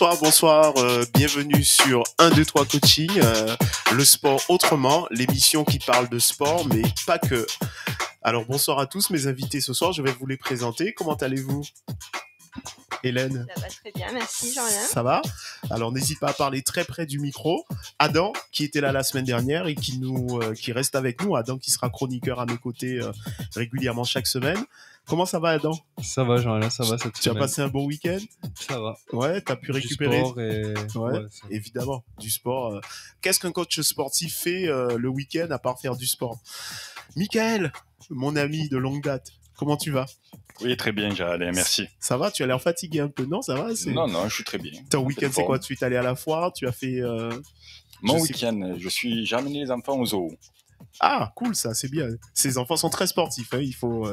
Bonsoir, bienvenue sur 1, 2, 3 Coaching, le sport autrement, l'émission qui parle de sport, mais pas que. Alors bonsoir à tous mes invités ce soir, je vais vous les présenter. Comment allez-vous ? Hélène ? Ça va très bien, merci Jean-Alain. Ça va ? Alors n'hésite pas à parler très près du micro. Adam, qui était là la semaine dernière et qui reste avec nous. Adam qui sera chroniqueur à mes côtés régulièrement chaque semaine. Comment ça va, Adam ? Ça va, Jean-Alain, ça va cette Tu semaine. as passé un bon week-end ? Ça va. Ouais, t'as pu récupérer. Du sport et... Ouais, évidemment, du sport. Qu'est-ce qu'un coach sportif fait le week-end à part faire du sport ? Michael, mon ami de longue date, comment tu vas ? Oui, très bien, Jean-Alain, merci. Ça va ? Tu as l'air fatigué un peu, non ? Ça va ? Non, je suis très bien. Ton week-end, c'est quoi ? Tu es allé à la foire ? Tu as fait... Mon week-end, j'ai amené les enfants au zoo. Ah, cool, ça, c'est bien. Ces enfants sont très sportifs, hein. Il faut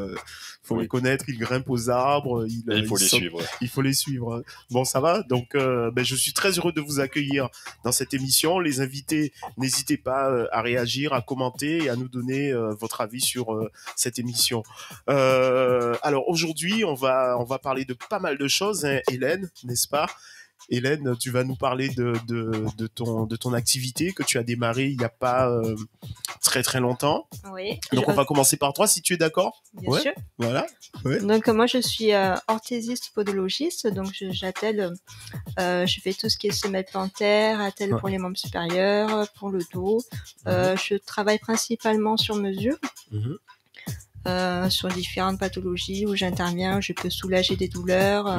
Oui. les connaître, ils grimpent aux arbres, Il faut les suivre. Il faut les suivre. Bon, ça va. Donc, je suis très heureux de vous accueillir dans cette émission. Les invités, n'hésitez pas à réagir, à commenter et à nous donner votre avis sur cette émission. Alors, aujourd'hui, on va parler de pas mal de choses, hein, Hélène, n'est-ce pas ? Hélène, tu vas nous parler de ton activité que tu as démarrée il n'y a pas très très longtemps. Oui. Donc on va commencer par toi si tu es d'accord. Bien sûr. Voilà. Ouais. Donc moi je suis orthésiste podologiste, donc j'attelle, je fais tout ce qui est semelle plantaire, attelle pour les membres supérieurs, pour le dos. Je travaille principalement sur mesure. Sur différentes pathologies où j'interviens, je peux soulager des douleurs,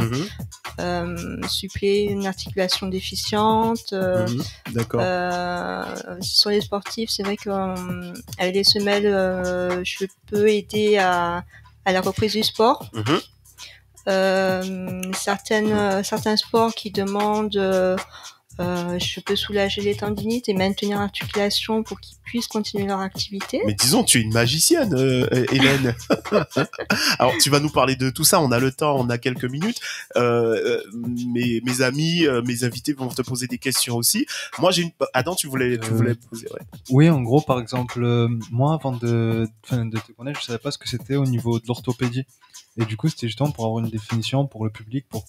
suppléer une articulation déficiente. D'accord. Sur les sportifs, c'est vrai qu'avec les semelles, je peux aider à la reprise du sport. Certains sports qui demandent je peux soulager les tendinites et maintenir l'articulation pour qu'ils puissent continuer leur activité. Mais disons, tu es une magicienne, Hélène. Alors, tu vas nous parler de tout ça. On a le temps, on a quelques minutes. Mes amis, mes invités vont te poser des questions aussi. Moi, Adam, tu voulais poser, ouais. Oui, en gros, par exemple, moi, avant de te connaître, je savais pas ce que c'était au niveau de l'orthopédie. Et du coup, c'était justement pour avoir une définition pour le public, pour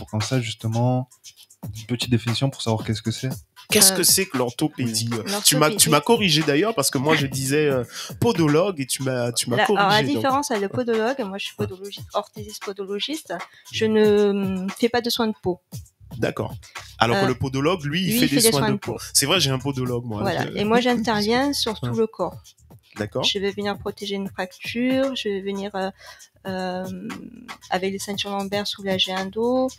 qu'on sache justement une petite définition pour savoir qu'est-ce que c'est. Qu'est-ce que c'est que l'orthopédie ? L'orthopédie. Tu m'as corrigé d'ailleurs parce que moi je disais podologue et tu m'as corrigé. Alors la différence avec le podologue, moi je suis orthésiste podologiste, je ne fais pas de soins de peau. D'accord. Alors que le podologue, lui, il fait des soins de peau. C'est vrai, j'ai un podologue, moi. Voilà. Et moi, j'interviens sur tout le corps. D'accord. Je vais venir protéger une fracture, je vais venir avec les ceintures lombaires soulager un dos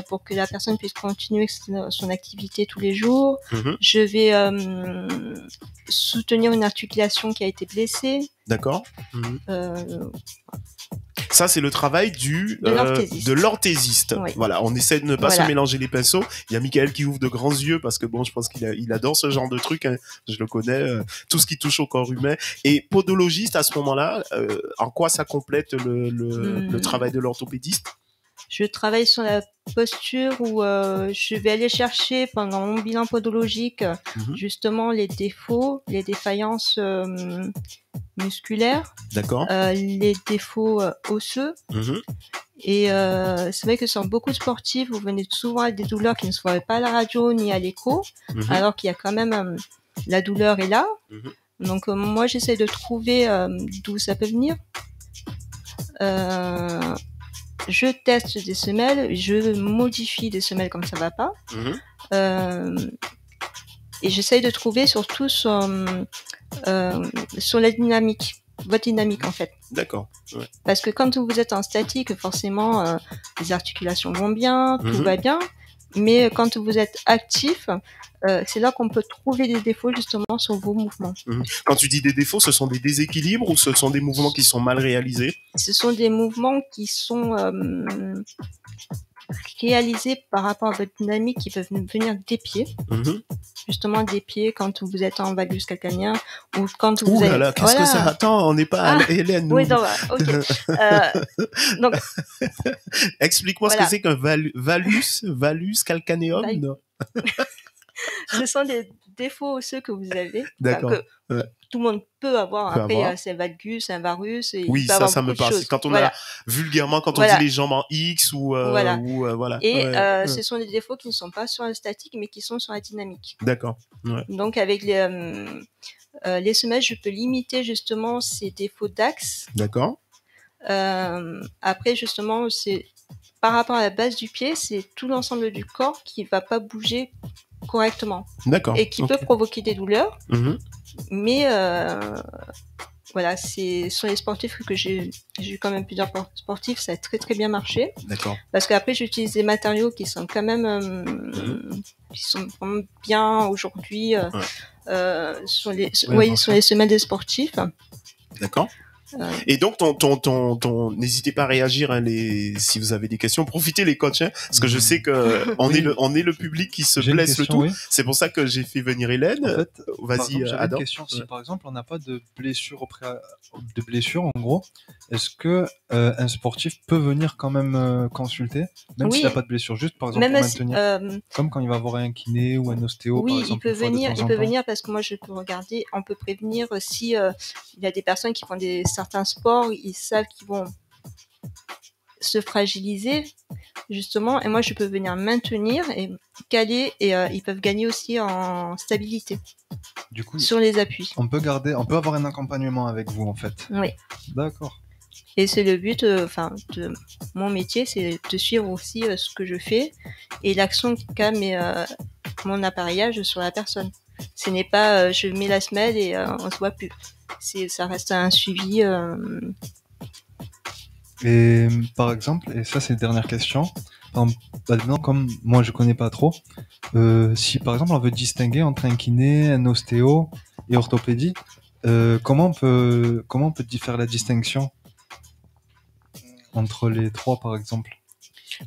pour que la personne puisse continuer son activité tous les jours. Je vais soutenir une articulation qui a été blessée. D'accord. Ça, c'est le travail de l'orthésiste. Oui. Voilà, on essaie de ne pas se mélanger les pinceaux. Il y a Michael qui ouvre de grands yeux parce que bon, je pense qu'il adore ce genre de truc. Hein. Je le connais, tout ce qui touche au corps humain. Et podologiste, à ce moment-là, en quoi ça complète le travail de l'orthopédiste ? Je travaille sur la posture où je vais aller chercher pendant mon bilan podologique justement les défauts, les défaillances musculaires, d'accord, les défauts osseux. Et c'est vrai que sur beaucoup de sportifs, vous venez souvent avec des douleurs qui ne se voient pas à la radio ni à l'écho, alors qu'il y a quand même la douleur est là. Donc moi j'essaie de trouver d'où ça peut venir. Je teste des semelles, je modifie des semelles comme ça va pas. Et j'essaye de trouver surtout sur la dynamique, votre dynamique en fait. D'accord. Ouais. Parce que quand vous êtes en statique, forcément, les articulations vont bien, tout va bien. Mais quand vous êtes actif, c'est là qu'on peut trouver des défauts justement sur vos mouvements. Quand tu dis des défauts, ce sont des déséquilibres ou ce sont des mouvements qui sont mal réalisés ? Ce sont des mouvements qui sont réalisés par rapport à votre dynamique qui peuvent venir des pieds. Justement des pieds quand vous êtes en valgus calcanien ou quand vous êtes... Là, qu'est-ce que ça ? Attends, on n'est pas à Hélène. Oui, donc, ok. Donc, explique-moi ce que c'est qu'un valgus calcaneum. Ce sont défauts osseux que vous avez. D'accord. Que tout le monde peut avoir. Après, il y a un valgus, un varus. Et oui, ça me parle. Quand on a vulgairement, quand on dit les jambes en X ou voilà. Et ce sont des défauts qui ne sont pas sur la statique, mais qui sont sur la dynamique. D'accord. Ouais. Donc, avec les semelles, je peux limiter justement ces défauts d'axe. D'accord. Après, justement, c'est par rapport à la base du pied, c'est tout l'ensemble du corps qui va pas bouger correctement. D'accord. Et qui peut provoquer des douleurs. Mais voilà, c'est sur les sportifs que j'ai eu quand même plusieurs sportifs, ça a très très bien marché. D'accord. Parce qu'après j'utilise des matériaux qui sont quand même qui sont vraiment bien aujourd'hui sur les sur les semelles des sportifs. D'accord. Et donc, n'hésitez pas à réagir, hein, si vous avez des questions. Profitez les coachs, hein, parce que je sais que on est le public qui se blesse le tout. Oui. C'est pour ça que j'ai fait venir Hélène. En fait, vas-y, Adam. Une question. Si par exemple on n'a pas de blessure en gros, est-ce que un sportif peut venir quand même consulter, même s'il n'a pas de blessure, juste par exemple même pour maintenir, comme quand il va voir un kiné ou un ostéo. Oui, par exemple, il peut venir parce que moi je peux regarder, on peut prévenir si il y a des personnes qui font certains sports, ils savent qu'ils vont se fragiliser justement, et moi je peux venir maintenir et caler, et ils peuvent gagner aussi en stabilité. Du coup, sur les appuis. On peut avoir un accompagnement avec vous en fait. Oui. D'accord. Et c'est le but, de mon métier, c'est de suivre aussi ce que je fais et l'action qu'a mon appareillage sur la personne. Ce n'est pas je mets la semelle et on se voit plus. Ça reste un suivi. Et par exemple, et ça c'est une dernière question, maintenant comme moi je connais pas trop, si par exemple on veut distinguer entre un kiné, un ostéo et orthopédie, comment on peut faire la distinction entre les trois par exemple?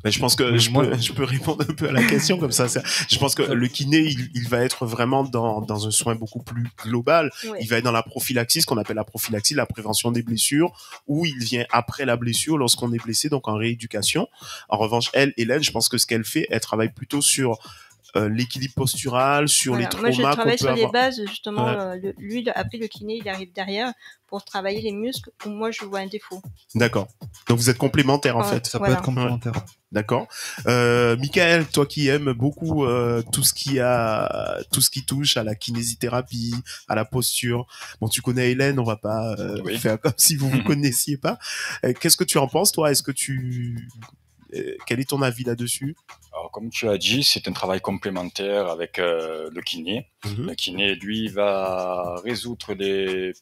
Mais je pense que je peux répondre un peu à la question comme ça. Je pense que le kiné, il va être vraiment dans un soin beaucoup plus global. Oui. Il va être dans la prophylaxie, ce qu'on appelle la prophylaxie, la prévention des blessures, où il vient après la blessure lorsqu'on est blessé, donc en rééducation. En revanche, Hélène, je pense que ce qu'elle fait, elle travaille plutôt sur l'équilibre postural, sur les traumas qu'on peut avoir. Moi, je travaille sur les bases, justement. Ouais. Après, le kiné, il arrive derrière pour travailler les muscles où moi, je vois un défaut. D'accord. Donc, vous êtes complémentaires, en fait. Ça peut être complémentaire. Ouais. D'accord. Michael, toi qui aimes beaucoup tout ce qui touche à la kinésithérapie, à la posture. Bon, tu connais Hélène, on va pas faire comme si vous connaissiez pas. Qu'est-ce que tu en penses, toi? Quel est ton avis là-dessus? Alors, comme tu as dit, c'est un travail complémentaire avec le kiné. Le kiné, lui, va résoudre des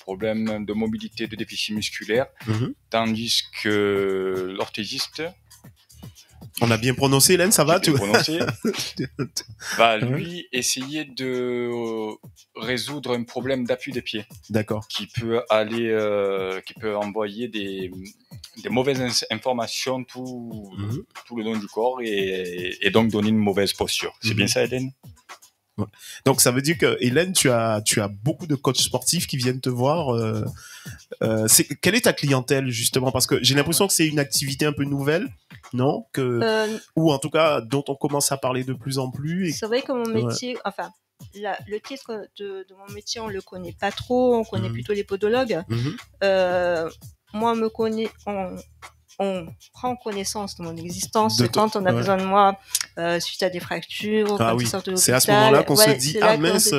problèmes de mobilité, de déficit musculaire, tandis que l'orthésiste... On a bien prononcé, Hélène, ça va? Bien prononcé. Va, lui, essayer de résoudre un problème d'appui des pieds. D'accord. Qui peut envoyer des mauvaises informations tout le long du corps et donc donner une mauvaise posture. C'est bien ça, Hélène? Ouais. Donc ça veut dire que Hélène, tu as beaucoup de coachs sportifs qui viennent te voir. Quelle est ta clientèle justement? Parce que j'ai l'impression que c'est une activité un peu nouvelle, non? Ou en tout cas dont on commence à parler de plus en plus. C'est vrai que mon métier, le titre de mon métier, on le connaît pas trop. On connaît plutôt les podologues. Moi, on me connaît. On prend connaissance de mon existence quand on a besoin de moi suite à des fractures. Ah oui, c'est à ce moment-là qu'on se dit ah mince,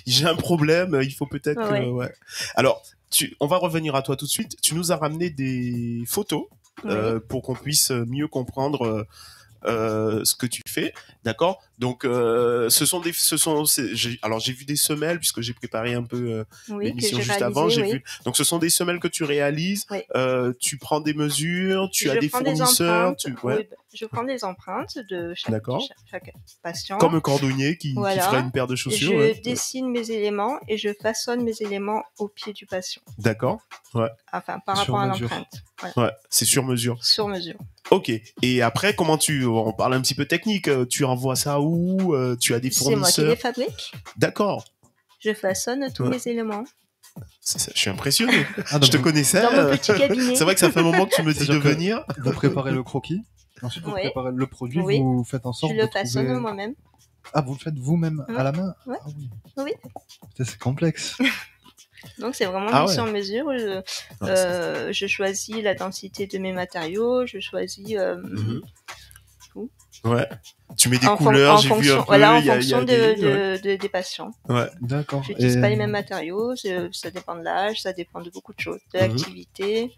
j'ai un problème, il faut peut-être que... Ouais. Alors, on va revenir à toi tout de suite. Tu nous as ramené des photos pour qu'on puisse mieux comprendre ce que tu fais, d'accord? Donc alors j'ai vu des semelles puisque j'ai préparé un peu l'émission juste avant. Donc ce sont des semelles que tu réalises. Oui. Tu prends des mesures, tu as des fournisseurs. Je prends des empreintes de chaque patient. Comme un cordonnier qui ferait une paire de chaussures. Je dessine mes éléments et je façonne mes éléments au pied du patient. D'accord. Ouais. Enfin, par rapport à l'empreinte. Voilà. Ouais, c'est sur mesure. Sur mesure. Ok. Et après, on parle un petit peu technique. Tu envoies ça où? Tu as des fournisseurs? C'est moi qui les fabrique. D'accord. Je façonne tous mes éléments. Je suis impressionné. Je te connaissais. Dans mon petit cabinet. C'est vrai que ça fait un moment que tu me dis de venir. Vous préparez le croquis. Ensuite, vous préparez le produit. Vous faites en sorte je le façonne moi-même. Ah, vous le faites vous-même à la main? Ouais. Ah oui. Oui. Putain, c'est complexe. Donc c'est vraiment mis sur mesure. Je choisis la densité de mes matériaux, je choisis tout. Ouais. Tu mets des couleurs, j'ai vu un peu. Voilà, en fonction des patients. Ouais. D'accord. Je n'utilise pas les mêmes matériaux, ça dépend de l'âge, ça dépend de beaucoup de choses, de l'activité.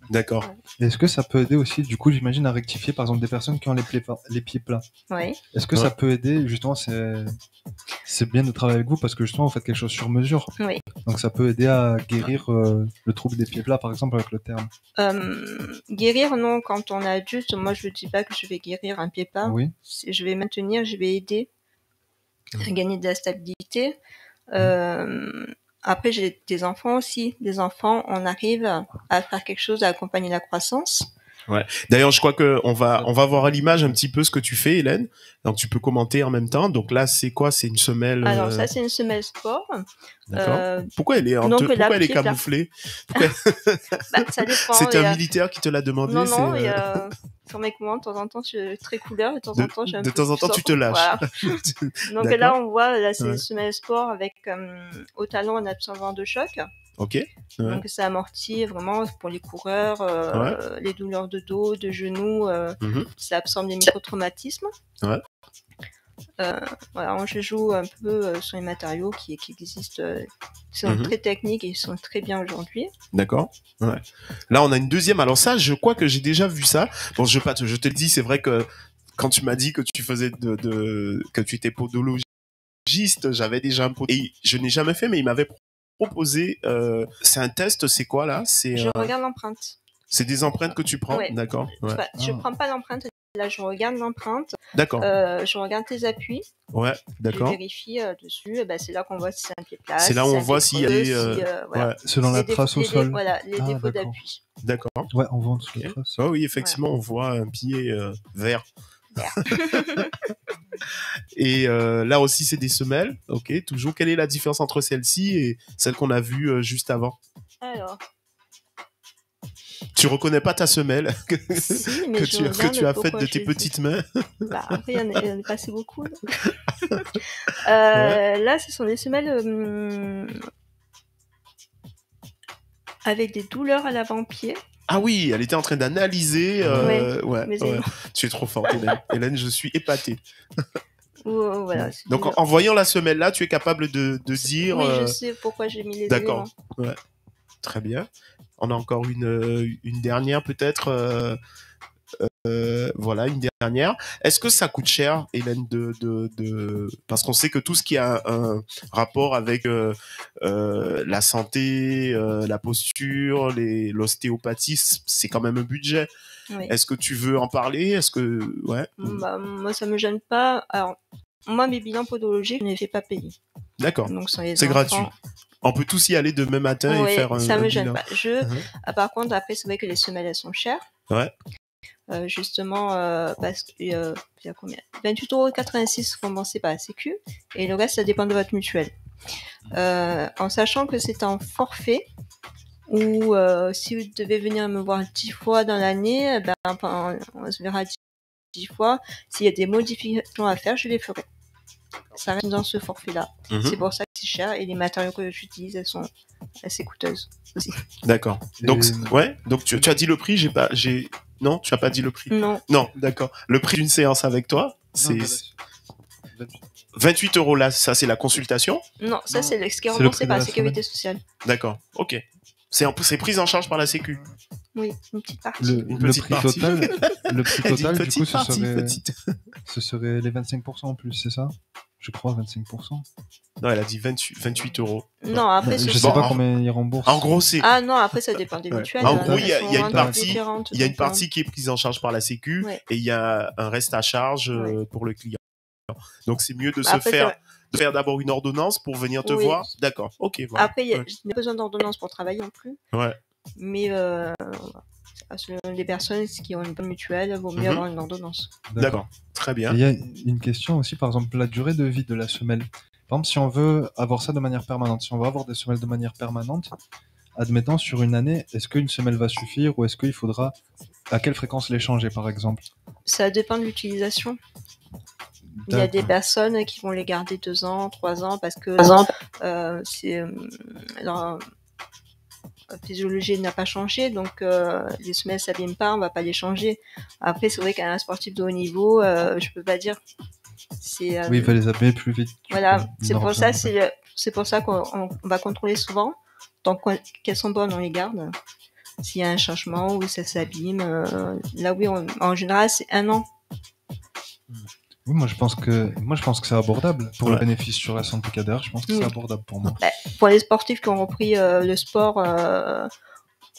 D'accord. Ouais. Est-ce que ça peut aider aussi, du coup, j'imagine, à rectifier, par exemple, des personnes qui ont les pieds plats? Oui. Est-ce que ça peut aider, justement, c'est bien de travailler avec vous parce que justement, vous faites quelque chose sur mesure. Oui. Donc ça peut aider à guérir le trouble des pieds plats, par exemple, avec le terme. Guérir, non. Quand on est adulte, moi, je ne dis pas que je vais guérir un pied plat. Oui. Je vais maintenir, je vais aider à gagner de la stabilité. Après, j'ai des enfants aussi. Des enfants, on arrive à faire quelque chose, à accompagner la croissance. Ouais. D'ailleurs, je crois qu'on va voir à l'image un petit peu ce que tu fais, Hélène. Donc, tu peux commenter en même temps. Donc là, c'est quoi? C'est une semelle. Alors ça, c'est une semelle sport. D'accord. Pourquoi elle est camouflée? Ça dépend. C'est un militaire qui te l'a demandé? Non, sur mes commandes, de temps en temps, je suis très couleur, de temps en temps, de temps en temps, tu te lâches. Voilà. Donc là, on voit, c'est une semelle sport avec au talon un absorbant de choc. Ok. Ouais. Donc ça amortit vraiment pour les coureurs, les douleurs de dos, de genoux, ça absorbe les micro-traumatismes. Ouais. Voilà, je joue un peu sur les matériaux qui existent, qui sont très techniques et ils sont très bien aujourd'hui. D'accord. Ouais. Là, on a une deuxième. Alors ça, je crois que j'ai déjà vu ça. Bon, je te le dis, c'est vrai que quand tu m'as dit que tu faisais que tu étais podologiste, j'avais déjà un pot. Et je n'ai jamais fait, mais il m'avait proposé. C'est un test. C'est quoi là? Je regarde l'empreinte. C'est des empreintes que tu prends. Ouais. D'accord. Ouais. Je prends pas l'empreinte. Là, je regarde l'empreinte. D'accord. Je regarde tes appuis. Ouais, d'accord. Je vérifie dessus. C'est là qu'on voit si c'est un pied plat. C'est là où on voit s'il y a des... voilà. Selon la trace au sol. Voilà, les défauts d'appui. D'accord. Ouais, on voit en dessous la trace. Oh, oui, effectivement, on voit un pied vert. Et là aussi, c'est des semelles. Ok, toujours. Quelle est la différence entre celle-ci et celle qu'on a vue juste avant? Alors... Tu reconnais pas ta semelle si, mais que tu as faite de tes petites mains? Après, il y en a passé beaucoup. Là, ce sont des semelles avec des douleurs à l'avant-pied. Ah oui, elle était en train d'analyser. Ouais. Tu es trop forte, Hélène. Hélène, je suis épatée. Voilà, donc en voyant la semelle là, tu es capable de dire... Oui, je sais pourquoi j'ai mis les éléments. D'accord, ouais. Très bien. On a encore une dernière peut-être. Voilà, une dernière. Est-ce que ça coûte cher, Hélène, parce qu'on sait que tout ce qui a un rapport avec la santé, la posture, l'ostéopathie, c'est quand même un budget. Oui. Est-ce que tu veux en parler? Est-ce que moi, ça me gêne pas. Alors, moi, mes bilans podologiques, je ne les fais pas payer. D'accord. C'est gratuit. On peut tous y aller demain matin et faire un ça me gêne pas. Par contre, après, c'est vrai que les semelles, elles sont chères. Ouais. Justement, parce que il y a combien? 28,86 € remboursés par la Sécu, et le reste, ça dépend de votre mutuelle. En sachant que c'est un forfait, où si vous devez venir me voir 10 fois dans l'année, on se verra 10 fois. S'il y a des modifications à faire, je les ferai. Ça reste dans ce forfait-là. C'est pour ça que c'est cher, et les matériaux que j'utilise, elles sont assez coûteuses aussi. D'accord. Donc, donc tu as dit le prix, non, tu n'as pas dit le prix. Non. Non, d'accord. Le prix d'une séance avec toi, c'est 28 € là, ça c'est la consultation? Non, ça c'est ce qui est remboursé par la Sécurité sociale. D'accord, ok. C'est pris en charge par la Sécu? Oui, une petite partie. Le prix total, du coup, ce serait les 25% en plus, c'est ça? Je crois 25%. Non, elle a dit 28 €. Non, après, je sais pas combien ils remboursent. En gros, c'est... Ah non, après, ça dépend des mutuelles. En gros, il y a une partie qui est prise en charge par la Sécu, et il y a un reste à charge pour le client. Donc, c'est mieux de faire d'abord une ordonnance pour venir te voir. D'accord, ok. Voilà. Après, il n'y a pas besoin d'ordonnance pour travailler non plus. Ouais. Mais les personnes qui ont une bonne mutuelle, vaut mieux avoir une ordonnance. D'accord, très bien. Il y a une question aussi, par exemple, la durée de vie de la semelle. Par exemple, si on veut avoir ça de manière permanente, si on veut avoir des semelles de manière permanente, admettons sur une année, est-ce qu'une semelle va suffire, ou est-ce qu'il faudra à quelle fréquence les changer, par exemple? Ça dépend de l'utilisation. Il y a des personnes qui vont les garder 2 ans, 3 ans parce que leur physiologie n'a pas changé, donc les semelles s'abîment pas, on va pas les changer. Après, c'est vrai qu'un sportif de haut niveau, je peux pas dire. Oui, il va les abîmer plus vite. Voilà, c'est pour ça qu'on va contrôler souvent. Tant qu'elles sont bonnes, on les garde. S'il y a un changement ou ça s'abîme, là oui, en général, c'est 1 an. Oui, moi je pense que c'est abordable pour le bénéfice sur la santé cadavre. Je pense que c'est abordable pour moi. Pour les sportifs qui ont repris le sport,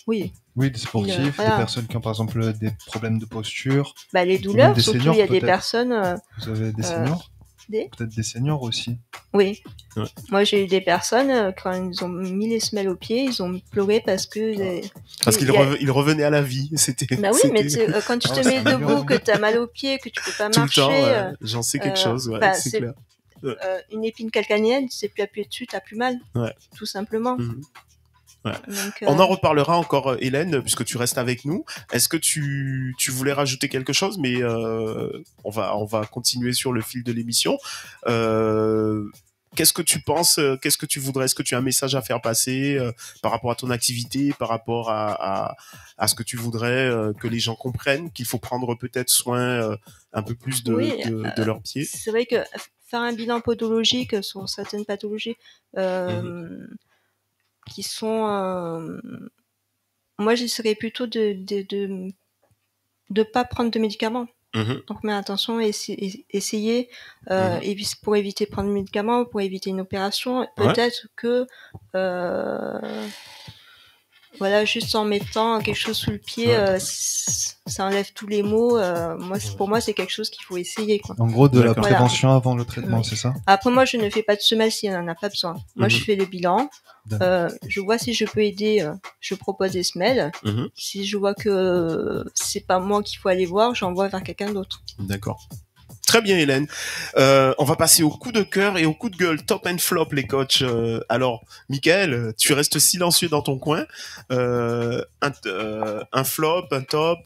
oui. Oui, des sportifs, des personnes qui ont par exemple des problèmes de posture. Les douleurs, surtout il y a des personnes. Vous avez des seniors. Peut-être des seniors aussi. Oui. Ouais. Moi, j'ai eu des personnes, quand ils ont mis les semelles aux pieds, ils ont pleuré parce que... Parce qu'ils revenaient à la vie. C'était. Bah oui, mais quand tu te mets debout, que t'as mal aux pieds, que tu peux pas marcher... Tout le temps, j'en sais quelque chose, c'est clair. Une épine calcanéenne, tu sais plus appuyer dessus, t'as plus mal. Ouais. Tout simplement. Ouais. Donc, on en reparlera encore, Hélène, puisque tu restes avec nous. Est-ce que tu voulais rajouter quelque chose? Mais on va continuer sur le fil de l'émission. Qu'est-ce que tu penses? Qu'est-ce que tu voudrais? Est-ce que tu as un message à faire passer par rapport à ton activité, par rapport à ce que tu voudrais que les gens comprennent, qu'il faut prendre peut-être soin un peu plus de leurs pieds? C'est vrai que faire un bilan podologique sur certaines pathologies qui sont... moi, j'essaierais plutôt de pas prendre de médicaments. Donc, mais attention, essayer pour éviter de prendre de médicaments, pour éviter une opération. Peut-être que voilà, juste en mettant quelque chose sous le pied, ça enlève tous les maux. Pour moi, c'est quelque chose qu'il faut essayer, quoi. En gros, de la prévention avant le traitement, c'est ça? Après, moi, je ne fais pas de semelles si on n'en a pas besoin. Moi, je fais le bilan. Je vois si je peux aider. Je propose des semelles. Si je vois que c'est pas moi qu'il faut aller voir, j'envoie vers quelqu'un d'autre. D'accord. Très bien, Hélène. On va passer au coup de cœur et au coup de gueule. Top and flop, les coachs. Alors, Michael, tu restes silencieux dans ton coin. Un flop, un top.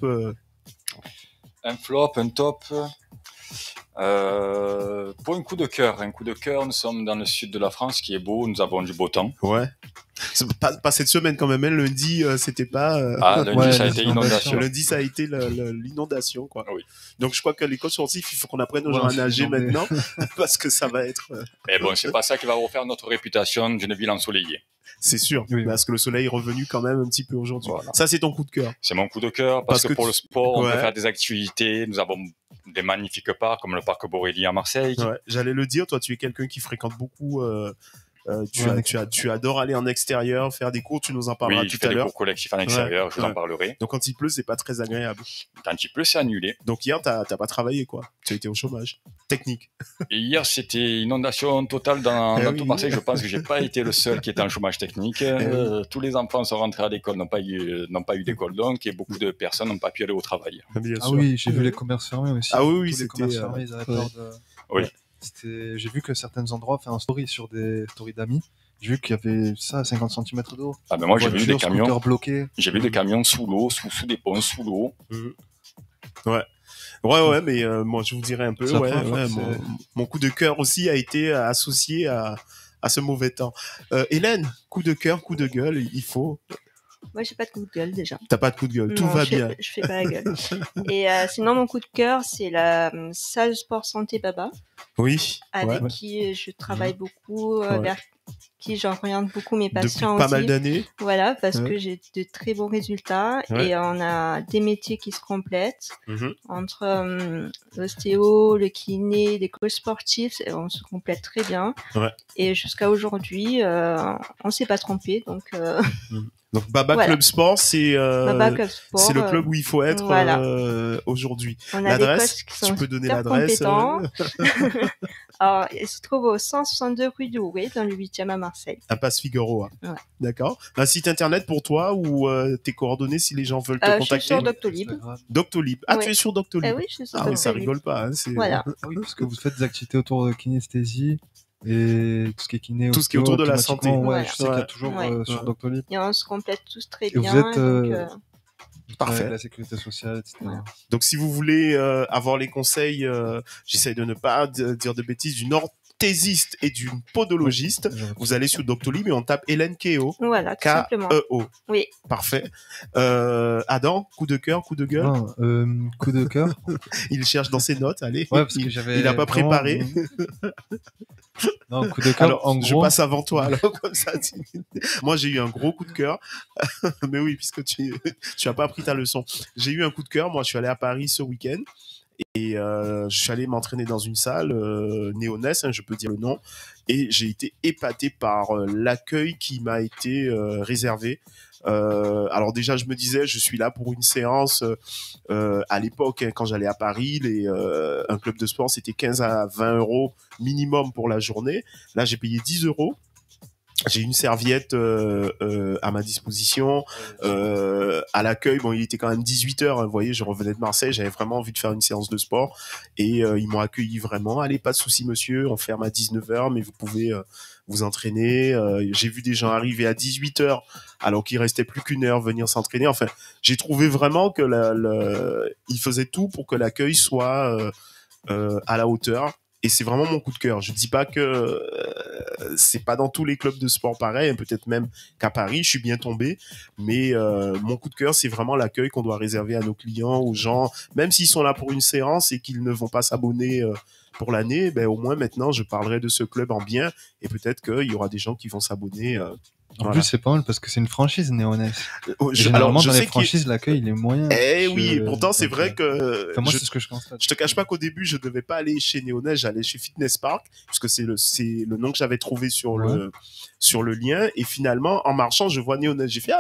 Un flop, un top. Pour un coup de cœur, nous sommes dans le sud de la France qui est beau, nous avons du beau temps. Ouais. C'est pas cette semaine quand même, hein. Lundi, c'était pas... lundi, ça a été l'inondation. Lundi, ça a été l'inondation, quoi. Oui. Donc, je crois que les coachs sportifs, il faut qu'on apprenne aux gens à nager maintenant, parce que ça va être... Mais bon, c'est pas ça qui va refaire notre réputation d'une ville ensoleillée. C'est sûr, parce que le soleil est revenu quand même un petit peu aujourd'hui. Voilà. Ça, c'est ton coup de cœur. C'est mon coup de cœur, parce que pour le sport, on peut faire des activités, nous avons des magnifiques parcs, comme le parc Borély à Marseille. Ouais, j'allais le dire, toi, tu es quelqu'un qui fréquente beaucoup... tu adores aller en extérieur, faire des cours, tu nous en parleras tout à l'heure. Oui, je fais des cours collectifs en extérieur, je vous en parlerai. Donc quand il pleut, c'est pas très agréable. Quand il pleut, c'est annulé. Donc hier, t'as pas travaillé, quoi. Tu as été au chômage technique. Et hier, c'était inondation totale dans tout Marseille. Je pense que j'ai pas été le seul qui était en chômage technique. Tous les enfants sont rentrés à l'école, n'ont pas eu d'école donc, et beaucoup de personnes n'ont pas pu aller au travail. Oui, j'ai vu les commerces fermés aussi. Ah oui, tous les commerces fermés, ils avaient peur de... Oui. J'ai vu que certains endroits fait un story sur des stories d'amis. J'ai vu qu'il y avait ça à 50 cm d'eau. Ah ben moi j'ai vu des camions bloqués. J'ai vu des camions sous l'eau, sous des ponts sous l'eau. Ouais, mais moi je vous dirais un peu. Mon coup de cœur aussi a été associé à ce mauvais temps. Hélène, coup de cœur, coup de gueule, il faut. Moi, j'ai pas de coup de gueule déjà. T'as pas de coup de gueule, tout va bien. Je fais pas la gueule. Et sinon, mon coup de cœur, c'est la salle sport santé Baba. Oui. Avec qui je travaille beaucoup, vers qui j'oriente beaucoup mes patients depuis aussi. Pas mal d'années. Voilà, parce que j'ai de très bons résultats et on a des métiers qui se complètent entre l'ostéo, le kiné, les coachs sportifs, on se complète très bien. Et jusqu'à aujourd'hui, on s'est pas trompé, donc. Donc Baba Club Sport, c'est le club où il faut être aujourd'hui. L'adresse, tu peux donner l'adresse. Alors, il se trouve au 162 rue du Rouet, dans le 8e à Marseille. À Passe Figueroa. D'accord. Un site internet pour toi ou tes coordonnées si les gens veulent te contacter? Je suis sur Doctolib. Doctolib. Ah, tu es sur Doctolib. Oui, je suis sur Doctolib. Ah, ça rigole pas. Hein, voilà. Oui, parce que vous faites des activités autour de kinesthésie. Et tout ce qui est kiné, tout ce qui est autour de la santé. Je sais qu'il y a toujours sur Doctolib. Et on se complète tous très bien. Vous êtes Parfait. La sécurité sociale, etc. Ouais. Donc, si vous voulez avoir les conseils, j'essaye de ne pas dire de bêtises, d'une orthésiste et d'une podologiste, vous allez sur Doctolib et on tape Hélène Keo. Voilà, tout simplement. K-E-O. Oui. Parfait. Adam, coup de cœur, coup de gueule. Non, coup de cœur. Il cherche dans ses notes, allez. Ouais, parce que j'avais. Il n'a pas préparé. Non, coup de cœur. Alors, en je gros. passe avant toi. Alors, comme ça, moi, j'ai eu un gros coup de cœur. Mais oui, puisque tu as pas appris ta leçon. J'ai eu un coup de cœur. Moi, je suis allé à Paris ce week-end. Et je suis allé m'entraîner dans une salle néonesse, je peux dire le nom, et j'ai été épaté par l'accueil qui m'a été réservé. Alors déjà, je me disais, je suis là pour une séance. À l'époque, quand j'allais à Paris, un club de sport, c'était 15 à 20 euros minimum pour la journée. Là, j'ai payé 10 euros. J'ai une serviette à ma disposition. À l'accueil, bon, il était quand même 18h. Vous voyez, je revenais de Marseille. J'avais vraiment envie de faire une séance de sport. Et ils m'ont accueilli vraiment. Allez, pas de souci, monsieur. On ferme à 19h, mais vous pouvez vous entraîner. J'ai vu des gens arriver à 18h, alors qu'il restait plus qu'une heure venir s'entraîner. Enfin, j'ai trouvé vraiment que ils faisaient tout pour que l'accueil soit à la hauteur. Et c'est vraiment mon coup de cœur. Je dis pas que c'est pas dans tous les clubs de sport pareil, peut-être même qu'à Paris, je suis bien tombé. Mais mon coup de cœur, c'est vraiment l'accueil qu'on doit réserver à nos clients, aux gens, même s'ils sont là pour une séance et qu'ils ne vont pas s'abonner pour l'année. Ben au moins maintenant, je parlerai de ce club en bien et peut-être qu'il y aura des gens qui vont s'abonner. En plus, c'est pas mal parce que c'est une franchise néonnaise. Alors, dans les franchises, l'accueil, il est moyen. Oui, pourtant, c'est vrai que... Enfin, moi, c'est ce que je constate. Je te cache pas qu'au début, je devais pas aller chez Néonès, j'allais chez Fitness Park, puisque c'est le nom que j'avais trouvé sur le lien. Et finalement, en marchant, je vois Néonès. J'ai fait,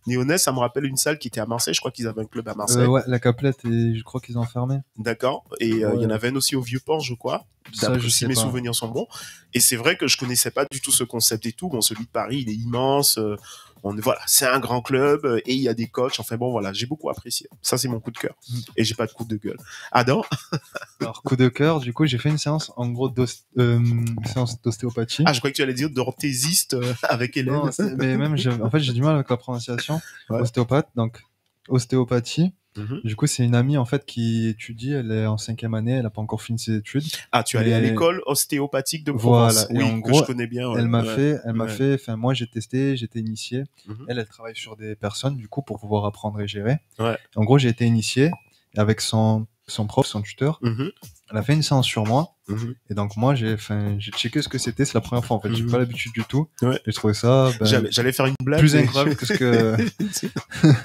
Néonès, ça me rappelle une salle qui était à Marseille. Je crois qu'ils avaient un club à Marseille. Ouais, la Caplette, et je crois qu'ils ont fermé. D'accord. Et il y en avait une aussi au Vieux-Port, je crois. Si mes souvenirs sont bons. Et c'est vrai que je connaissais pas du tout ce concept et tout. Bon, celui de Paris, il est immense. Voilà, c'est un grand club et il y a des coachs. Enfin bon, voilà, j'ai beaucoup apprécié. Ça, c'est mon coup de cœur. Et j'ai pas de coup de gueule. Adam? Alors, coup de cœur, du coup, j'ai fait une séance, en gros, séance d'ostéopathie. Ah, je croyais que tu allais dire d'orthésiste avec Hélène. Non, mais même, en fait, j'ai du mal avec la prononciation. Ouais. Ostéopathe, donc, ostéopathie. Du coup, c'est une amie en fait qui étudie, elle est en 5e année, elle a pas encore fini ses études. Ah, tu es allé à l'école ostéopathique de Provence. Voilà. Oui, et en gros, je connais bien. Elle m'a fait, enfin moi j'ai testé, j'étais initié. Elle travaille sur des personnes du coup pour pouvoir apprendre et gérer. Ouais. En gros, j'ai été initié avec son prof, son tuteur. Elle a fait une séance sur moi. Et donc moi j'ai checké ce que c'était, c'est la première fois en fait, j'ai pas l'habitude du tout. Ouais. J'ai trouvé ça j'allais faire une blague plus incroyable que ce que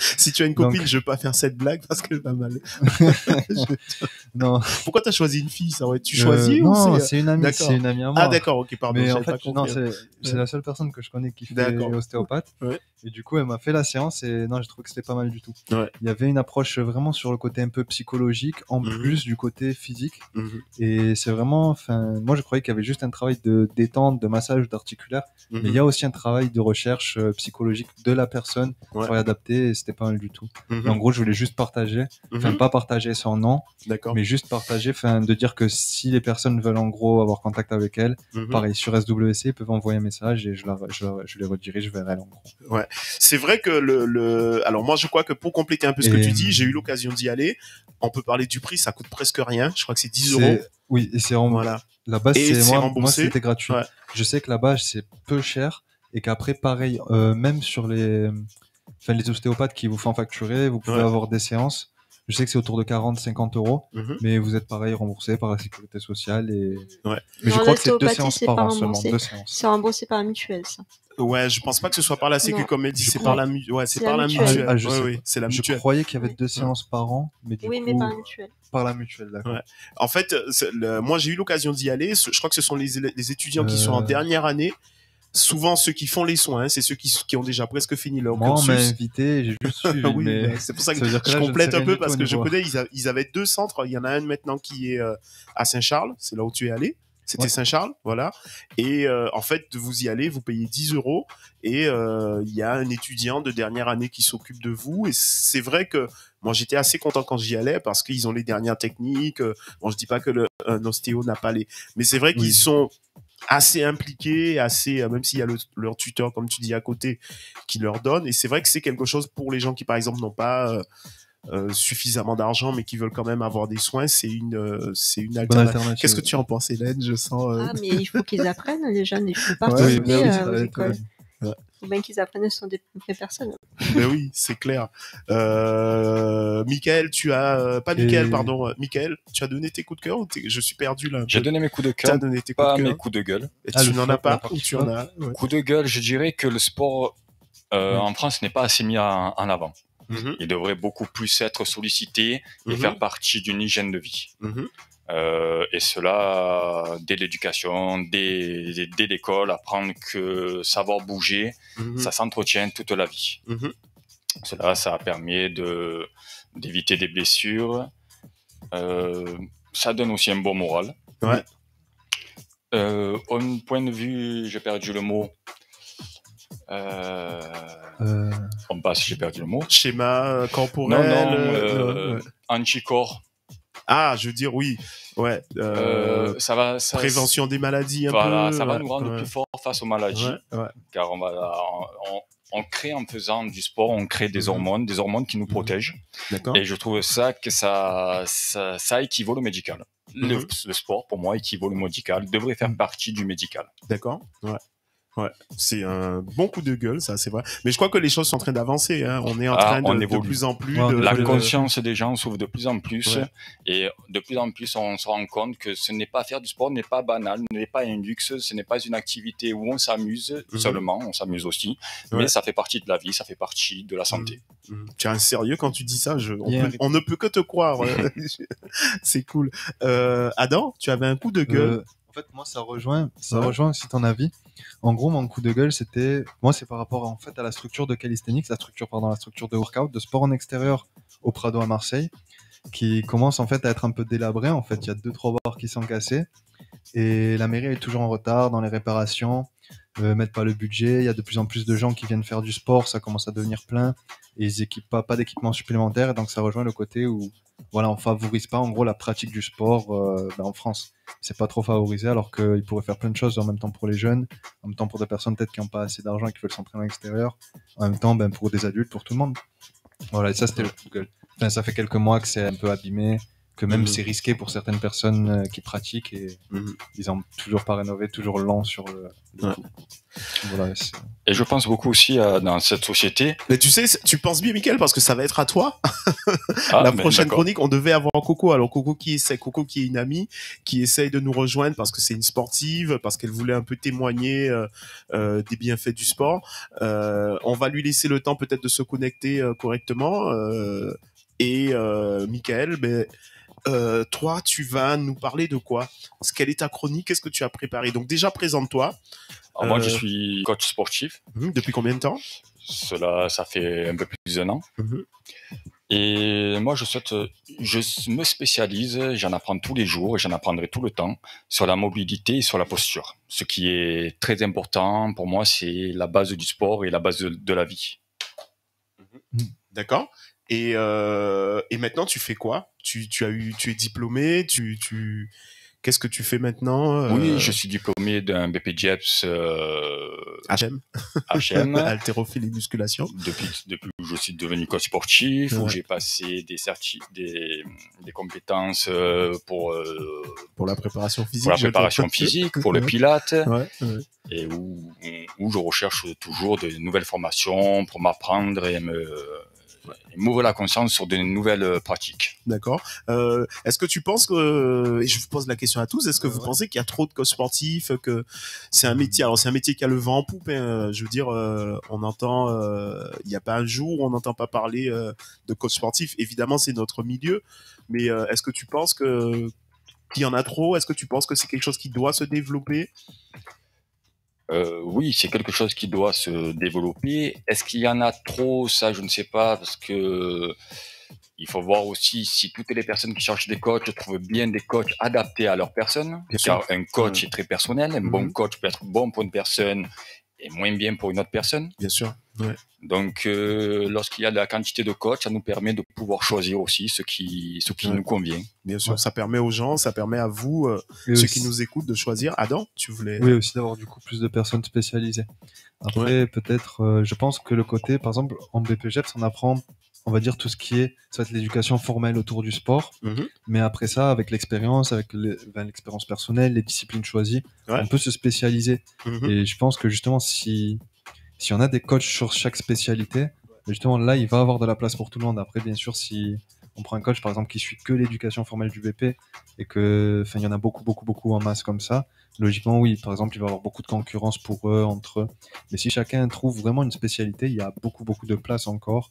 si tu as une copine, je veux pas faire cette blague parce que je vais mal. Non. Pourquoi t'as choisi une fille, ça aurait tu choisi non, c'est une amie, c'est une amie à moi. Ah d'accord, OK, pardon, mais en fait non, c'est la seule personne que je connais qui fait ostéopathe. Ouais. Et du coup, elle m'a fait la séance et non, j'ai trouvé que c'était pas mal du tout. Ouais. Il y avait une approche vraiment sur le côté un peu psychologique en plus du côté physique. Et c'est vraiment moi je croyais qu'il y avait juste un travail de détente, de massage, d'articulaire, mais il y a aussi un travail de recherche psychologique de la personne pour y adapter et c'était pas mal du tout. Et en gros, je voulais juste partager, pas partager son nom, mais juste partager, de dire que si les personnes veulent en gros avoir contact avec elle, pareil sur SWC, ils peuvent envoyer un message et je les redirige vers elle en gros. Ouais, c'est vrai que alors moi je crois que pour compléter un peu ce que tu dis, j'ai eu l'occasion d'y aller. On peut parler du prix, ça coûte presque rien. Je crois que c'est 10 euros. Oui, et c'est remboursé. Voilà. Là-bas, moi c'était gratuit. Ouais. Je sais que là-bas, c'est peu cher et qu'après, pareil, même sur les ostéopathes qui vous font facturer, vous pouvez avoir des séances. Je sais que c'est autour de 40-50 euros, mais vous êtes pareil remboursé par la sécurité sociale et. Ouais. Mais je crois que c'est 2 séances par an seulement. 2 séances. C'est remboursé par la mutuelle, ça. Ouais, je pense pas que ce soit par la Sécu comme elle dit, c'est par la mutuelle. Ouais, c'est par la mutuelle. C'est la mutuelle. Je croyais qu'il y avait 2 séances par an, mais du coup. Oui, mais par la mutuelle. Par la mutuelle, d'accord. Ouais. En fait, moi j'ai eu l'occasion d'y aller. Je crois que ce sont les étudiants qui sont en dernière année. Souvent ceux qui font les soins, c'est ceux qui ont déjà presque fini leur cursus. Moi, on m'a invité, j'ai juste suivi. Oui, mais c'est pour ça que je complète un peu parce que je connais, ils avaient 2 centres. Il y en a un maintenant qui est à Saint-Charles, c'est là où tu es allé. C'était Saint-Charles, voilà. Et en fait, vous y allez, vous payez 10 euros et il y a un étudiant de dernière année qui s'occupe de vous. Et c'est vrai que moi, j'étais assez content quand j'y allais parce qu'ils ont les dernières techniques. Bon, je dis pas que un ostéo n'a pas les... Mais c'est vrai qu'ils sont assez impliqués, assez, même s'il y a leur tuteur, comme tu dis, à côté, qui leur donne. Et c'est vrai que c'est quelque chose pour les gens qui, par exemple, n'ont pas suffisamment d'argent, mais qui veulent quand même avoir des soins. C'est une alternative. Qu'est-ce que tu en penses, Hélène? Je sens. Ah, mais il faut qu'ils apprennent, les jeunes. Il faut Ouais, participer oui, aux écoles. Ouais. Il faut bien qu'ils apprennent, ce sont des vraies personnes. Ben oui, c'est clair. Michael, Michael, tu as donné tes coups de cœur ou je suis perdu là? J'ai donné mes coups de cœur, donné tes pas coups de cœur. mes coups de gueule. Et tu n'en as pas ou tu en as? Ouais. Coups de gueule, je dirais que le sport en France n'est pas assez mis en avant. Il devrait beaucoup plus être sollicité et faire partie d'une hygiène de vie. Et cela dès l'éducation, dès l'école, apprendre que savoir bouger, ça s'entretient toute la vie. Cela, ça permet d'éviter des blessures. Ça donne aussi un bon moral. Ouais. Au point de vue, j'ai perdu le mot. On passe, j'ai perdu le mot. Schéma corporel. Anticorps. Ah, je veux dire, oui. Ouais. Prévention des maladies, ça va nous rendre plus forts face aux maladies. Ouais. Car on crée, en faisant du sport, on crée des hormones qui nous protègent. D'accord. Et je trouve que ça équivaut le médical. Le sport, pour moi, équivaut le médical, devrait faire partie du médical. D'accord. Ouais, c'est un bon coup de gueule, ça, c'est vrai. Mais je crois que les choses sont en train d'avancer. Hein. On est en train de plus en plus. La conscience des gens s'ouvre de plus en plus, et de plus en plus, on se rend compte que ce n'est pas faire du sport, n'est pas banal, n'est pas un luxe, ce n'est pas une activité où on s'amuse seulement, on s'amuse aussi, mais ça fait partie de la vie, ça fait partie de la santé. Tu es un sérieux quand tu dis ça, on ne peut que te croire. C'est cool. Adam, tu avais un coup de gueule. En fait, moi, ça rejoint aussi ton avis. En gros, mon coup de gueule, c'est par rapport en fait à la structure de calisthenics, la structure de workout, de sport en extérieur au Prado à Marseille, qui commence en fait à être un peu délabré. En fait, il y a 2-3 barres qui sont cassées et la mairie est toujours en retard dans les réparations, mettent pas le budget. Il y a de plus en plus de gens qui viennent faire du sport, ça commence à devenir plein et ils équipent pas d'équipement supplémentaire. Et donc ça rejoint le côté où on favorise pas en gros la pratique du sport en France. C'est pas trop favorisé alors qu'ils pourraient faire plein de choses en même temps pour les jeunes, en même temps pour des personnes peut-être qui n'ont pas assez d'argent et qui veulent s'entraîner à l'extérieur, en même temps pour des adultes, pour tout le monde. Voilà, et ça c'était le coup de gueule. Enfin, ça fait quelques mois que c'est un peu abîmé, que même c'est risqué pour certaines personnes qui pratiquent et ils ont toujours pas rénové, toujours lent sur le coup. Voilà, et je pense beaucoup aussi dans cette société. Mais tu sais, tu penses bien, Mickaël, parce que ça va être à toi. La prochaine chronique, on devait avoir Coco. Alors Coco qui est une amie, qui essaye de nous rejoindre parce que c'est une sportive, parce qu'elle voulait un peu témoigner des bienfaits du sport. On va lui laisser le temps peut-être de se connecter correctement. Et Mickaël, toi, tu vas nous parler de quoi? Quelle est ta chronique? Qu'est-ce que tu as préparé? Donc déjà, présente-toi. Alors moi, je suis coach sportif. Depuis combien de temps? Ça fait un peu plus d'1 an. Et moi, je me spécialise, j'en apprends tous les jours et j'en apprendrai tout le temps sur la mobilité et sur la posture. Ce qui est très important pour moi, c'est la base du sport et la base de la vie. D'accord. Et maintenant, tu fais quoi? Tu es diplômé, qu'est-ce que tu fais maintenant? Oui, je suis diplômé d'un BPJEPS HM. Haltérophilie musculation. Depuis que je suis devenu coach sportif, où j'ai passé des compétences pour la préparation physique. Pour la préparation physique, pour le pilate. Et où je recherche toujours de nouvelles formations pour m'apprendre et m'ouvrir la conscience sur de nouvelles pratiques. D'accord. Est-ce que tu penses que, et je vous pose la question à tous, est-ce que vous pensez qu'il y a trop de coachs sportifs, que c'est un métier, alors c'est un métier qui a le vent en poupe, je veux dire, on entend, il n'y a pas un jour où on n'entend pas parler de coach sportif. Évidemment, c'est notre milieu, mais est-ce que tu penses qu'il y en a trop? Est-ce que tu penses que c'est quelque chose qui doit se développer? Oui, c'est quelque chose qui doit se développer. Est-ce qu'il y en a trop? Ça, je ne sais pas, parce que il faut voir aussi si toutes les personnes qui cherchent des coachs trouvent bien des coachs adaptés à leur personne. Car un coach est très personnel. Un bon coach peut être bon pour une personne et moins bien pour une autre personne. Bien sûr. Ouais. Donc, lorsqu'il y a de la quantité de coachs, ça nous permet de pouvoir choisir aussi ce qui nous convient. Bien sûr, ça permet aux gens, ça permet à vous, ceux qui nous écoutent, de choisir. Adam, tu voulais... Oui, aussi d'avoir du coup plus de personnes spécialisées. Après, peut-être, je pense que le côté, par exemple, en BPGEPS, on apprend, on va dire, tout ce qui est, ça va être l'éducation formelle autour du sport. Mais après ça, avec l'expérience, avec l'expérience personnelle, les disciplines choisies, on peut se spécialiser. Et je pense que justement, si on a des coachs sur chaque spécialité, justement là, il va avoir de la place pour tout le monde. Après, bien sûr, si on prend un coach, par exemple, qui suit que l'éducation formelle du BP et que, il y en a beaucoup en masse comme ça, logiquement, oui, par exemple, il va y avoir beaucoup de concurrence pour eux, entre eux. Mais si chacun trouve vraiment une spécialité, il y a beaucoup de place encore.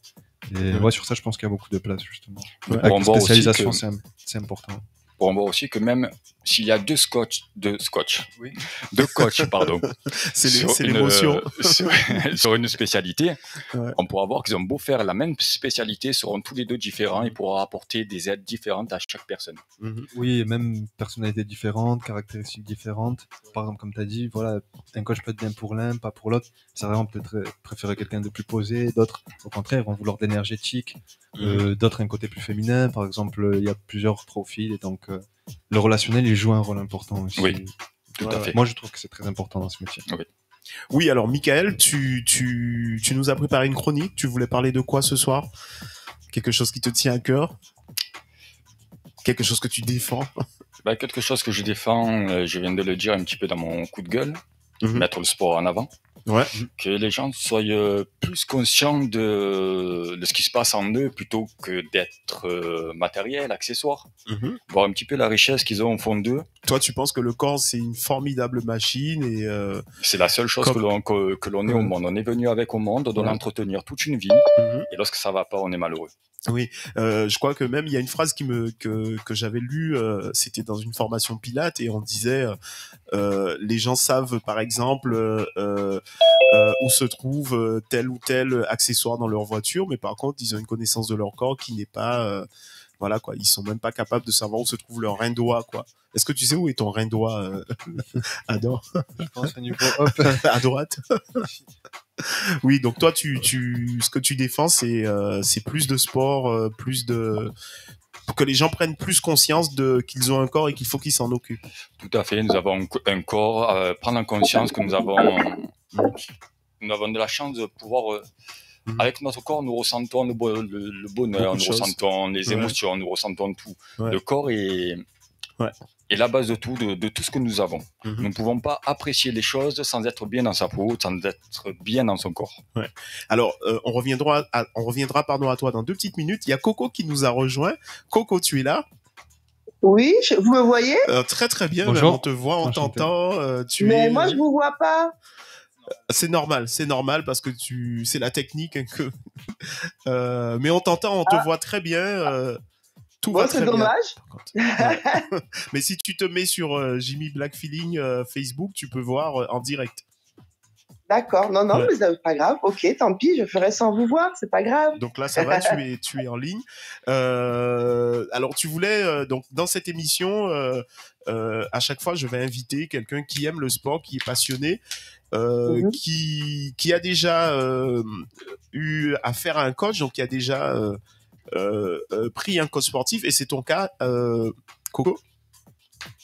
Et sur ça, je pense qu'il y a beaucoup de place, justement. Avec la spécialisation, c'est important. Pour voir aussi que même s'il y a deux coachs, pardon. c'est l'émotion. Sur une spécialité, on pourra voir qu'ils ont beau faire la même spécialité, seront tous les deux différents et pourra apporter des aides différentes à chaque personne. Oui, et même personnalités différentes, caractéristiques différentes. Par exemple, comme tu as dit, voilà, un coach peut être bien pour l'un, pas pour l'autre. Certains peut préférer quelqu'un de plus posé, d'autres, au contraire, vont vouloir d'énergétique. D'autres un côté plus féminin, par exemple, il y a plusieurs profils et donc le relationnel il joue un rôle important aussi. Oui, tout à fait. Moi je trouve que c'est très important dans ce métier. Oui, alors Michael, tu nous as préparé une chronique, tu voulais parler de quoi ce soir? Quelque chose qui te tient à cœur? Quelque chose que tu défends? Quelque chose que je défends, je viens de le dire un petit peu dans mon coup de gueule, mettre le sport en avant. Que les gens soient plus conscients de ce qui se passe en eux plutôt que d'être matériel, accessoire. Voir un petit peu la richesse qu'ils ont au fond d'eux. Toi, tu penses que le corps, c'est une formidable machine et c'est la seule chose que l'on est au monde. On est venu avec au monde, on doit l'entretenir toute une vie et lorsque ça va pas, on est malheureux. Oui, je crois que même il y a une phrase que j'avais lue, c'était dans une formation Pilates et on disait les gens savent par exemple où se trouve tel ou tel accessoire dans leur voiture, mais par contre ils ont une connaissance de leur corps qui n'est pas voilà quoi, ils sont même pas capables de savoir où se trouve leur rein doigt quoi. Est-ce que tu sais où est ton rein doigt Adam? Je pense au niveau à droite. Oui, donc toi ce que tu défends c'est plus de sport, plus de pour que les gens prennent plus conscience qu'ils ont un corps et qu'il faut qu'ils s'en occupent. Tout à fait, nous avons un corps, prendre en conscience que nous avons de la chance de pouvoir avec notre corps, nous ressentons le bonheur, nous ressentons les émotions, nous ressentons tout. Le corps est la base de tout, de tout ce que nous avons. Nous ne pouvons pas apprécier les choses sans être bien dans sa peau, sans être bien dans son corps. Alors, on reviendra à toi dans 2 petites minutes. Il y a Coco qui nous a rejoint. Coco, tu es là? Oui, vous me voyez? Très très bien. Bonjour. On te voit, on t'entend. Mais moi, je vous vois pas. C'est normal parce que c'est la technique que. Mais on t'entend, on te voit très bien. Tout va très bien. C'est dommage. Mais si tu te mets sur Jimmy Black Feeling Facebook, tu peux voir en direct. D'accord. Non, mais c'est pas grave. Ok, tant pis, je ferai sans vous voir, c'est pas grave. Donc là, ça va, tu es en ligne. Alors, tu voulais donc dans cette émission, à chaque fois, je vais inviter quelqu'un qui aime le sport, qui est passionné. Qui a déjà eu affaire à un coach, donc qui a déjà pris un coach sportif, et c'est ton cas, Coco?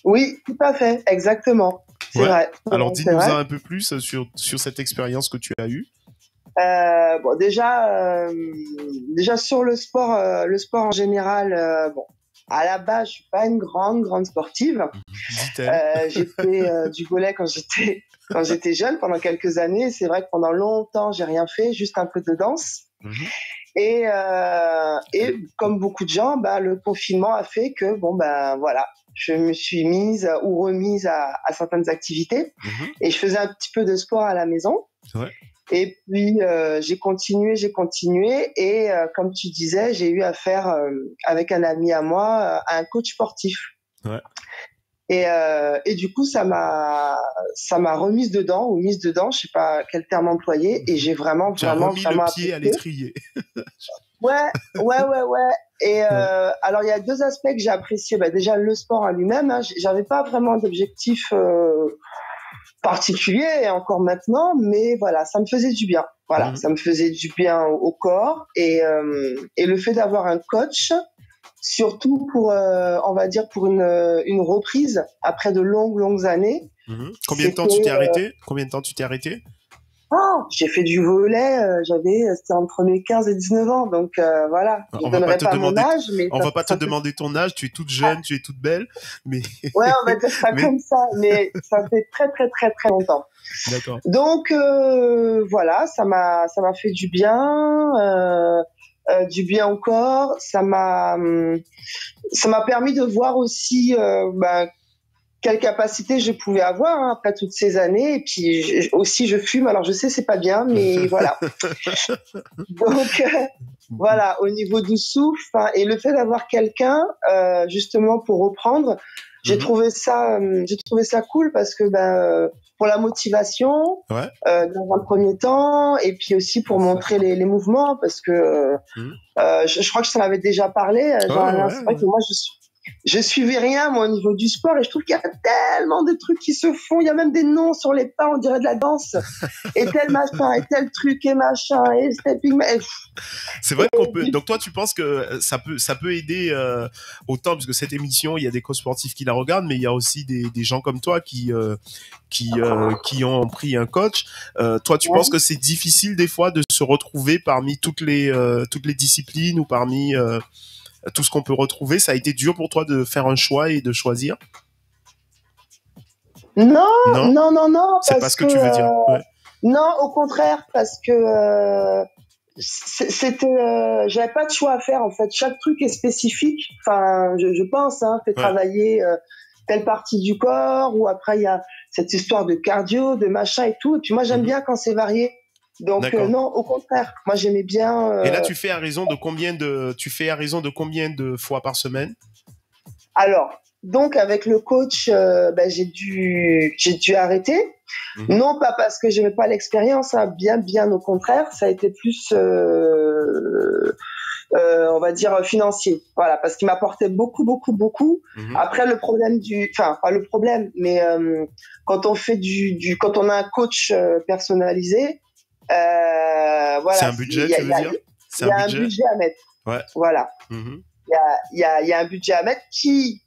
Oui, tout à fait, exactement. C'est vrai. Alors dis-nous un peu plus sur cette expérience que tu as eue. Déjà sur le sport en général, à la base, je suis pas une grande sportive. J'ai fait du volley quand j'étais jeune, pendant quelques années. C'est vrai que pendant longtemps, j'ai rien fait, juste un peu de danse. Et comme beaucoup de gens, le confinement a fait que voilà, je me suis mise ou remise à certaines activités et je faisais un petit peu de sport à la maison. Et puis j'ai continué et comme tu disais, j'ai eu affaire avec un ami à moi à un coach sportif. Et du coup ça m'a remise dedans ou mise dedans, je sais pas quel terme employer, et j'ai vraiment remis le pied à l'étrier. Ouais. Et alors il y a 2 aspects que j'ai appréciés. Déjà le sport en lui-même, j'avais pas vraiment d'objectif particulier et encore maintenant, mais voilà, ça me faisait du bien. Voilà, ça me faisait du bien au corps et le fait d'avoir un coach, surtout pour, on va dire pour une reprise après de longues années. Combien de temps tu t'es arrêté? Combien de temps tu t'es arrêté? J'ai fait du volley, c'était entre mes 15 et 19 ans, donc voilà. Je ne donnerai pas mon âge, mais on va pas te demander ton âge, tu es toute jeune, tu es toute belle, mais... Ouais, on va dire ça comme ça, mais ça fait très longtemps. D'accord. Donc voilà, ça m'a fait du bien au corps, ça m'a permis de voir aussi quelle capacité je pouvais avoir après toutes ces années. Et puis aussi je fume, alors je sais c'est pas bien, mais voilà. Donc voilà, au niveau du souffle et le fait d'avoir quelqu'un justement pour reprendre, j'ai trouvé ça cool parce que pour la motivation dans un premier temps, et puis aussi pour montrer les mouvements, parce que je crois que je t'en avais déjà parlé. C'est vrai que moi je suivais rien, moi, au niveau du sport, et je trouve qu'il y a tellement de trucs qui se font. Il y a même des noms sur les pas, on dirait de la danse. Et tel machin, et tel truc, et machin, et stepping. C'est vrai qu'on peut. Donc toi, tu penses que ça peut aider autant, puisque cette émission, il y a des coachs sportifs qui la regardent, mais il y a aussi des gens comme toi qui ont pris un coach. Toi, tu penses que c'est difficile des fois de se retrouver parmi toutes les disciplines ou parmi tout ce qu'on peut retrouver? Ça a été dur pour toi de faire un choix et de choisir? Non. C'est pas ce que tu veux dire. Ouais. Non, au contraire, parce que j'avais pas de choix à faire en fait. Chaque truc est spécifique. Enfin, je pense, fait travailler telle partie du corps, ou après il y a cette histoire de cardio, de machin et tout. Et puis moi j'aime bien quand c'est varié. Donc non, au contraire, moi j'aimais bien. Et là, tu fais à raison de combien de fois par semaine? Alors, donc avec le coach, j'ai dû arrêter. Non pas parce que j'aimais pas l'expérience, bien au contraire, ça a été plus, on va dire financier. Voilà, parce qu'il m'apportait beaucoup. Après le problème pas le problème, mais quand on fait quand on a un coach personnalisé. Voilà, c'est un budget, tu veux dire? Il y a un budget à mettre. Ouais. Voilà. Il y a un budget à mettre qui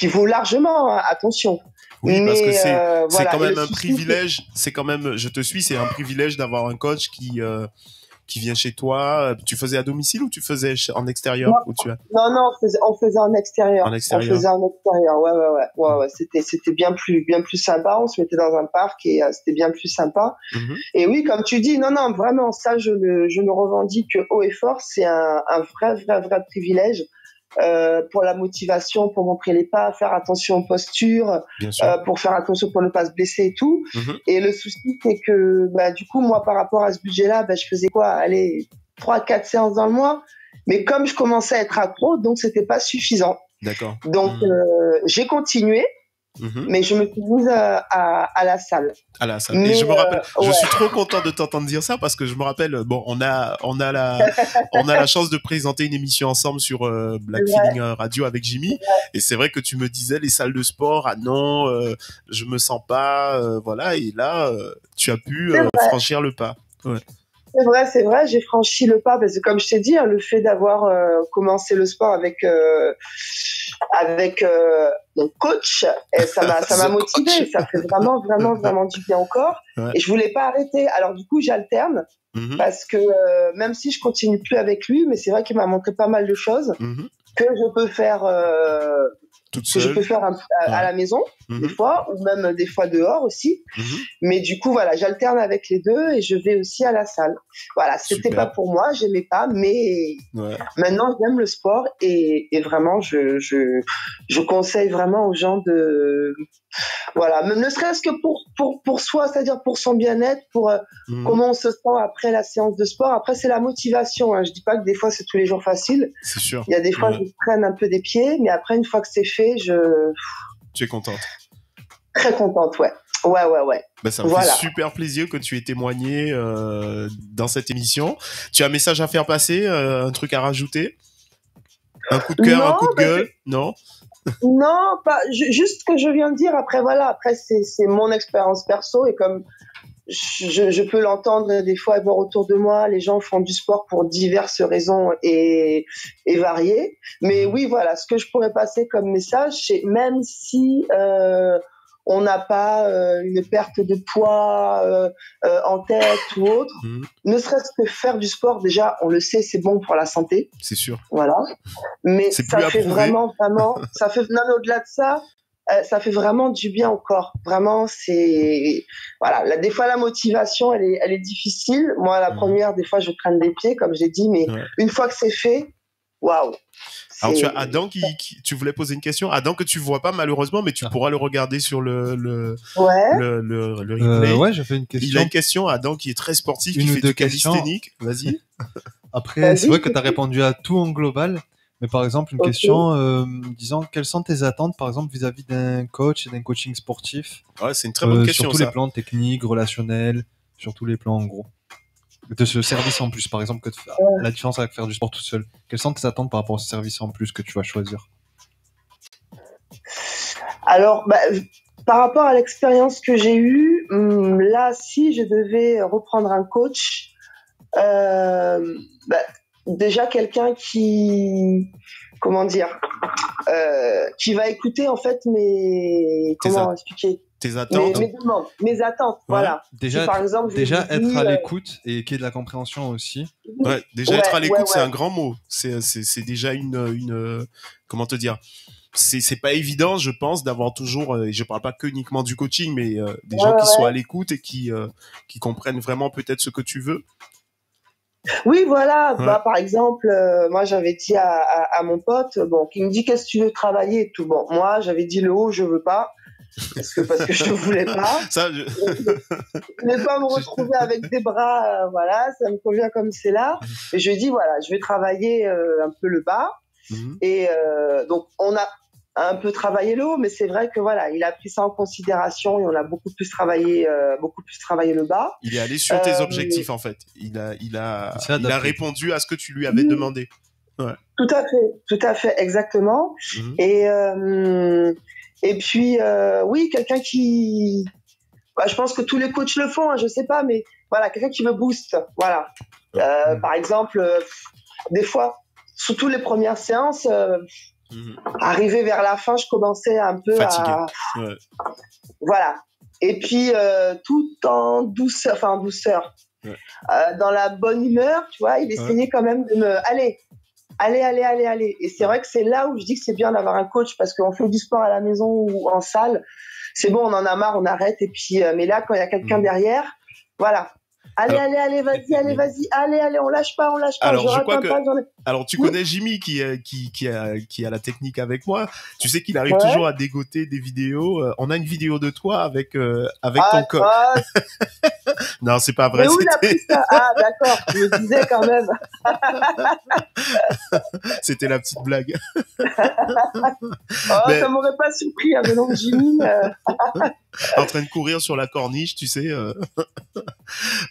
vaut largement, attention. Oui, parce que c'est quand même un privilège. C'est quand même, je te suis, c'est un privilège d'avoir un coach qui vient chez toi. Tu faisais à domicile ou tu faisais en extérieur? Non, on faisait en extérieur. Ouais. C'était bien plus sympa. On se mettait dans un parc et c'était bien plus sympa. Et oui, comme tu dis, non, vraiment, ça, je le revendique haut et fort. C'est un vrai privilège. Pour la motivation, pour montrer les pas, faire attention aux postures, pour faire attention pour ne pas se blesser et tout. Et le souci, c'est que du coup, moi, par rapport à ce budget-là, je faisais 3-4 séances dans le mois. Mais comme je commençais à être accro, donc c'était pas suffisant. D'accord. Donc j'ai continué. Mais je me suis mise à la salle. À la salle. Et je me rappelle, je suis trop content de t'entendre dire ça, parce que je me rappelle, bon, on a la chance de présenter une émission ensemble sur Black Feeling Radio avec Jimmy. Et c'est vrai que tu me disais les salles de sport, non, je me sens pas, voilà. Et là, tu as pu franchir le pas. Ouais. C'est vrai, j'ai franchi le pas parce que, comme je t'ai dit, le fait d'avoir commencé le sport avec mon coach, ça m'a motivé. Ça fait vraiment du bien au corps. Ouais. Et je voulais pas arrêter. Alors du coup, j'alterne parce que même si je continue plus avec lui, mais c'est vrai qu'il m'a montré pas mal de choses que je peux faire. Je peux faire à la maison des fois, ou même des fois dehors aussi. Mais du coup, voilà, j'alterne avec les deux et je vais aussi à la salle. Voilà, c'était pas pour moi, j'aimais pas, mais maintenant j'aime le sport et vraiment je conseille vraiment aux gens de même ne serait-ce que pour soi, c'est-à-dire pour son bien-être, pour comment on se sent après la séance de sport. Après, c'est la motivation. Je dis pas que des fois c'est tous les jours facile. C'est sûr. Il y a des fois je traîne un peu des pieds, mais après une fois que c'est fait, tu es contente? Très contente, ouais. Ça me fait super plaisir que tu aies témoigné dans cette émission. Tu as un message à faire passer, un truc à rajouter? Un coup de cœur, un coup de gueule? Non? Non, pas juste ce que je viens de dire. Après, voilà, après c'est mon expérience perso et comme je peux l'entendre des fois et voir autour de moi, les gens font du sport pour diverses raisons et variées. Mais oui, voilà, ce que je pourrais passer comme message, c'est même si on n'a pas une perte de poids en tête ou autre, ne serait-ce que faire du sport, déjà, on le sait, c'est bon pour la santé. C'est sûr. Voilà. Mais ça fait vraiment, ça fait, non, au-delà de ça, ça fait vraiment du bien au corps. Vraiment, c'est, voilà. Des fois, la motivation, elle est difficile. Moi, la première, des fois, je traîne des pieds, comme j'ai dit, mais une fois que c'est fait, waouh. Alors tu as Adam tu voulais poser une question. Adam que tu vois pas malheureusement, mais tu pourras le regarder sur le replay. Ouais, j'ai fait une question. Il a une question, Adam, qui est très sportif, qui fait du calisthénique. Vas-y. Après, c'est vrai que tu as répondu à tout en global, mais par exemple une question disant quelles sont tes attentes, par exemple vis-à-vis d'un coach et d'un coaching sportif. Ouais, c'est une très bonne question. Sur tous les plans techniques, relationnels, sur tous les plans en gros. De ce service en plus, par exemple, que la différence avec faire du sport tout seul. Quelles sont tes attentes par rapport au service en plus que tu vas choisir? Alors, par rapport à l'expérience que j'ai eue, là, si je devais reprendre un coach, déjà quelqu'un qui, comment dire, qui va écouter en fait comment expliquer? Tes attentes. Mes demandes, mes attentes, voilà. Déjà, si, par exemple, déjà être à l'écoute et qu'il y ait de la compréhension aussi. Ouais, déjà être à l'écoute, c'est un grand mot. C'est déjà une comment te dire? C'est pas évident, je pense, d'avoir toujours, je parle pas que uniquement du coaching, mais des gens qui soient à l'écoute et qui comprennent vraiment peut-être ce que tu veux. Oui, voilà. Par exemple, moi, j'avais dit à mon pote, qui me dit qu'est-ce que tu veux travailler et tout. Bon, moi, j'avais dit le haut, je veux pas. Parce que je voulais pas. Ça, je voulais pas me retrouver avec des bras, voilà, ça me convient comme c'est là. Et je lui ai dit, voilà, je vais travailler un peu le bas. Et donc, on a un peu travaillé le haut, mais c'est vrai que voilà, il a pris ça en considération et on a beaucoup plus travaillé le bas. Il est allé sur tes objectifs, en fait. Il a répondu à ce que tu lui avais demandé. Ouais. Tout à fait, exactement. Et puis, oui, quelqu'un qui, je pense que tous les coachs le font, je sais pas, mais voilà, quelqu'un qui me booste, voilà. Par exemple, des fois, surtout les premières séances, arrivé vers la fin, je commençais un peu fatigué. Voilà. Et puis, tout en douceur, dans la bonne humeur, tu vois, il essayait quand même de me, allez. Et c'est vrai que c'est là où je dis que c'est bien d'avoir un coach parce qu'on fait du sport à la maison ou en salle. C'est bon, on en a marre, on arrête. Et puis, mais là, quand il y a quelqu'un derrière, voilà. Allez, vas-y, on lâche pas. Alors, je crois que, alors, tu connais Jimmy qui a la technique avec moi. Tu sais qu'il arrive toujours à dégoter des vidéos. On a une vidéo de toi avec ton coach. Non, c'est pas vrai. Mais où il a pris ça? Ah, d'accord. Je me disais quand même. C'était la petite blague. Ça m'aurait pas surpris, mais non, Jimmy. En train de courir sur la corniche, tu sais.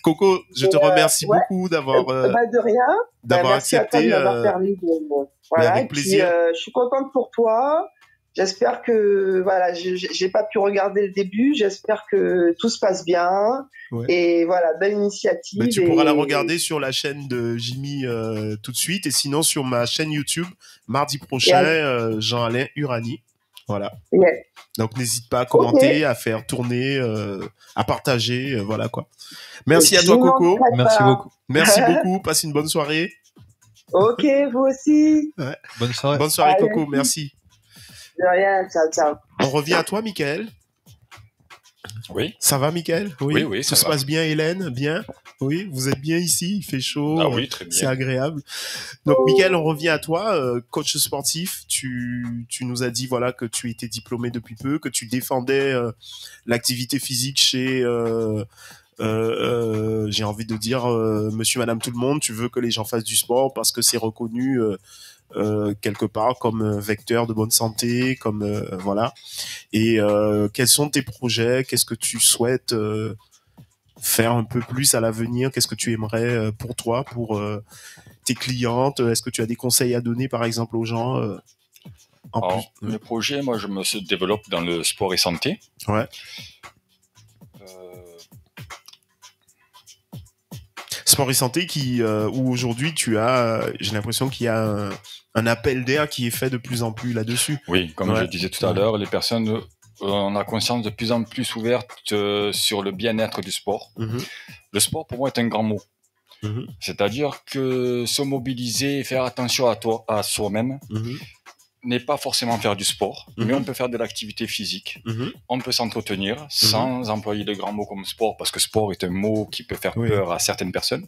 Coco, je te remercie beaucoup d'avoir de rien. D'avoir accepté. Voilà, avec plaisir. Je suis contente pour toi. J'espère que voilà, j'ai pas pu regarder le début. J'espère que tout se passe bien. Et voilà, belle initiative. Mais tu pourras la regarder sur la chaîne de Jimmy tout de suite, et sinon sur ma chaîne YouTube mardi prochain, Jean-Alain Urani. Voilà. Donc n'hésite pas à commenter, à faire tourner, à partager, voilà quoi. Merci à toi Coco. Merci beaucoup. Merci beaucoup. Passe une bonne soirée. Ok, vous aussi. Ouais. Bonne soirée. Bonne soirée Coco. Merci. De rien. Ciao. On revient à toi, Michael. Oui. Ça va, Michael? Oui, ça se passe bien, Hélène? Bien? Oui, vous êtes bien ici? Il fait chaud. Ah oui, très bien. C'est agréable. Donc, Michael, on revient à toi, coach sportif. Tu nous as dit, voilà, que tu étais diplômé depuis peu, que tu défendais l'activité physique chez, j'ai envie de dire, monsieur, madame, tout le monde. Tu veux que les gens fassent du sport parce que c'est reconnu, quelque part comme vecteur de bonne santé, comme voilà. Et quels sont tes projets? Qu'est-ce que tu souhaites faire un peu plus à l'avenir? Qu'est-ce que tu aimerais pour toi, pour tes clientes? Est-ce que tu as des conseils à donner, par exemple, aux gens? Le projet, moi, je me développe dans le sport et santé. Ouais. Sport et santé où aujourd'hui j'ai l'impression qu'il y a un appel d'air qui est fait de plus en plus là-dessus. Oui, comme je disais tout à l'heure, les personnes, on a conscience de plus en plus ouverte sur le bien-être du sport. Le sport, pour moi, est un grand mot. C'est-à-dire que se mobiliser et faire attention à soi-même n'est pas forcément faire du sport, mais on peut faire de l'activité physique. On peut s'entretenir sans employer de grands mots comme sport, parce que sport est un mot qui peut faire peur à certaines personnes.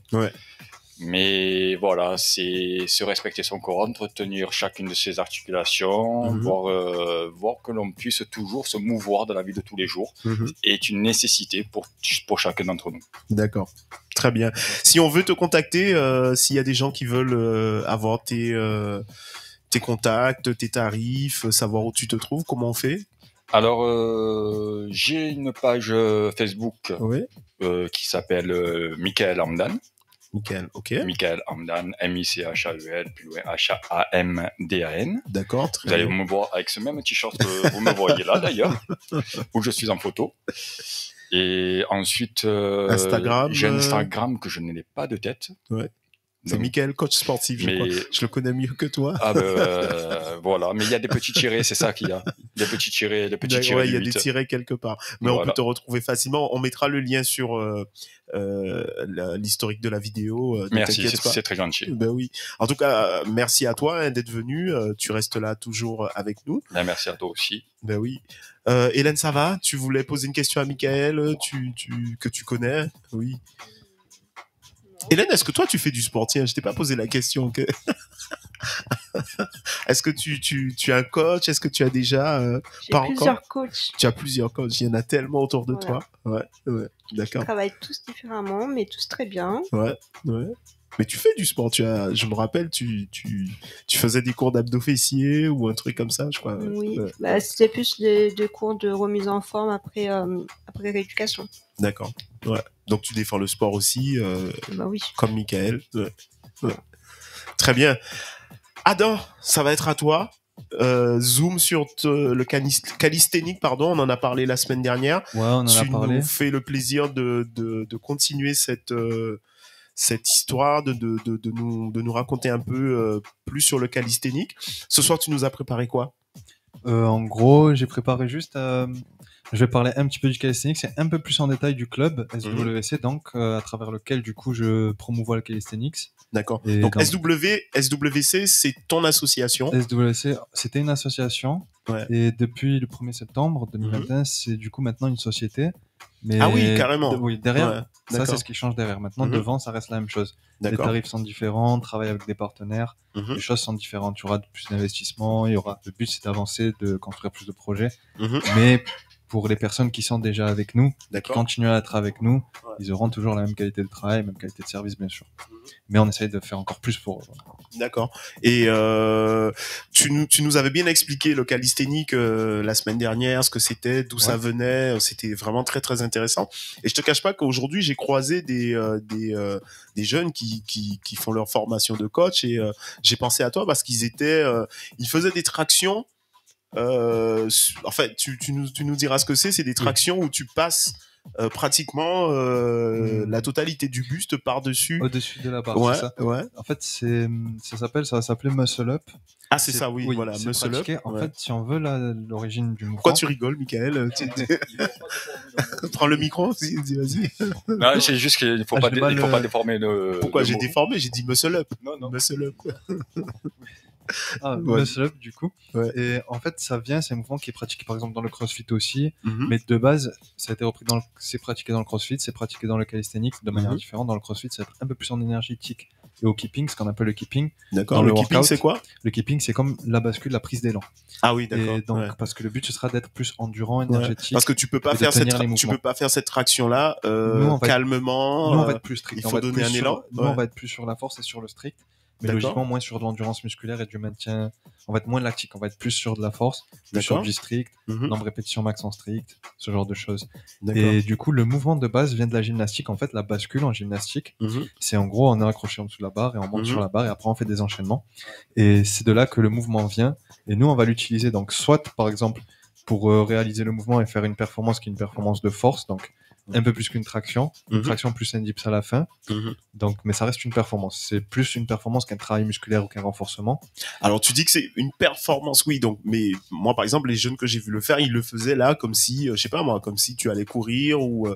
Mais voilà, c'est se respecter son corps, entretenir chacune de ses articulations, voir que l'on puisse toujours se mouvoir dans la vie de tous les jours est une nécessité pour chacun d'entre nous. D'accord. Très bien. Si on veut te contacter, s'il y a des gens qui veulent avoir tes contacts, tes tarifs, savoir où tu te trouves, comment on fait? Alors, j'ai une page Facebook qui s'appelle Michael Hamdan. Michael, ok. Michael Hamdan, M-I-C-H-A-E-L, plus loin H-A-M-D-A-N. D'accord, très bien. Vous allez me voir avec ce même t-shirt que vous me voyez là, d'ailleurs, où je suis en photo. Et ensuite, Instagram, j'ai un Instagram que je n'ai pas de tête. Ouais. C'est Michael, coach sportif, je crois. Je le connais mieux que toi. Voilà. Mais il y a des petits tirets, c'est ça qu'il y a. Des petits tirets, il y a des tirets quelque part. Mais on peut te retrouver facilement. On mettra le lien sur l'historique de la vidéo. Merci, c'est très gentil. Ben oui. En tout cas, merci à toi d'être venu. Tu restes là toujours avec nous. Ben, merci à toi aussi. Ben oui. Hélène, ça va? Tu voulais poser une question à Michael que tu connais? Oui. Hélène, est-ce que toi tu fais du sport? Tiens, je t'ai pas posé la question. Est-ce que tu as un coach? Est-ce que tu as déjà J'ai plusieurs coachs. Tu as plusieurs coachs. Il y en a tellement autour de toi. Ouais, d'accord. Ils travaillent tous différemment, mais tous très bien. Ouais. Mais tu fais du sport. Je me rappelle, tu faisais des cours d'abdos fessiers ou un truc comme ça, je crois. Oui. Bah, c'était plus des cours de remise en forme après rééducation. D'accord. Ouais. Donc tu défends le sport aussi, oui. Comme Michael. Ouais. Très bien. Adam, ça va être à toi. Zoom sur le calisthénique, pardon, on en a parlé la semaine dernière. Ouais, on en a parlé. Tu nous fais le plaisir de continuer cette histoire, de nous raconter un peu plus sur le calisthénique. Ce soir, tu nous as préparé quoi? En gros, j'ai préparé juste... je vais parler un petit peu du calisthenics, c'est un peu plus en détail du club SWC, donc à travers lequel du coup je promouvois le calisthenics. D'accord. Donc SWC, c'est ton association. SWC, c'était une association. Ouais. Et depuis le 1er septembre 2021, c'est du coup maintenant une société. Mais ah oui, carrément. Oui, derrière, ça c'est ce qui change derrière. Maintenant, devant, ça reste la même chose. Les tarifs sont différents, on travaille avec des partenaires, les choses sont différentes. Il y aura plus d'investissement, le but c'est d'avancer, de construire plus de projets. Mais pour les personnes qui sont déjà avec nous, qui continuent à être avec nous, ils auront toujours la même qualité de travail, même qualité de service, bien sûr. Mais on essaye de faire encore plus pour eux. D'accord. Et tu nous avais bien expliqué le calisthénique la semaine dernière, ce que c'était, d'où ça venait. C'était vraiment très très intéressant. Et je te cache pas qu'aujourd'hui j'ai croisé des jeunes qui font leur formation de coach et j'ai pensé à toi parce qu'ils faisaient des tractions. En fait, tu nous diras ce que c'est. C'est des tractions où tu passes pratiquement la totalité du buste par-dessus. Au-dessus de la barre, c'est ça. Ouais. En fait, ça va s'appeler muscle up. Ah, c'est ça, oui, voilà, muscle up. En fait, si on veut l'origine du mouvement. Pourquoi tu rigoles, Michael? Prends le micro, vas-y. Non, c'est juste qu'il faut pas déformer le. Pourquoi j'ai déformé? J'ai dit muscle up. Non. Muscle up. Muscle up du coup. Et en fait, c'est un mouvement qui est pratiqué par exemple dans le CrossFit aussi, mais de base, ça a été repris c'est pratiqué dans le CrossFit, c'est pratiqué dans le calisthenics de manière différente. Dans le CrossFit, c'est un peu plus en énergétique et au keeping, ce qu'on appelle le keeping. D'accord. Le keeping, c'est quoi? Le keeping, c'est comme la bascule, la prise d'élan. Ah oui, d'accord. Et donc, parce que le but, ce sera d'être plus endurant, énergétique. Parce que tu peux pas faire cette traction-là calmement. Nous, on va être plus strict. Il faut donner un élan. On va être plus sur la force et sur le strict. mais logiquement moins sur de l'endurance musculaire et du maintien. On va être moins lactique, on va être plus sur de la force, plus sur du strict, nombre de répétitions max en strict, ce genre de choses. Et du coup, le mouvement de base vient de la gymnastique. En fait, la bascule en gymnastique, c'est en gros, on est accroché en dessous de la barre et on monte sur la barre et après on fait des enchaînements. Et c'est de là que le mouvement vient. Et nous, on va l'utiliser donc soit, par exemple, pour réaliser le mouvement et faire une performance qui est une performance de force, donc un peu plus qu'une traction, une traction plus un dips à la fin. Donc, mais ça reste une performance. C'est plus une performance qu'un travail musculaire ou qu'un renforcement. Alors, tu dis que c'est une performance, oui. Donc, mais moi, par exemple, les jeunes que j'ai vu le faire, ils le faisaient là comme si, je sais pas moi, comme si tu allais courir ou,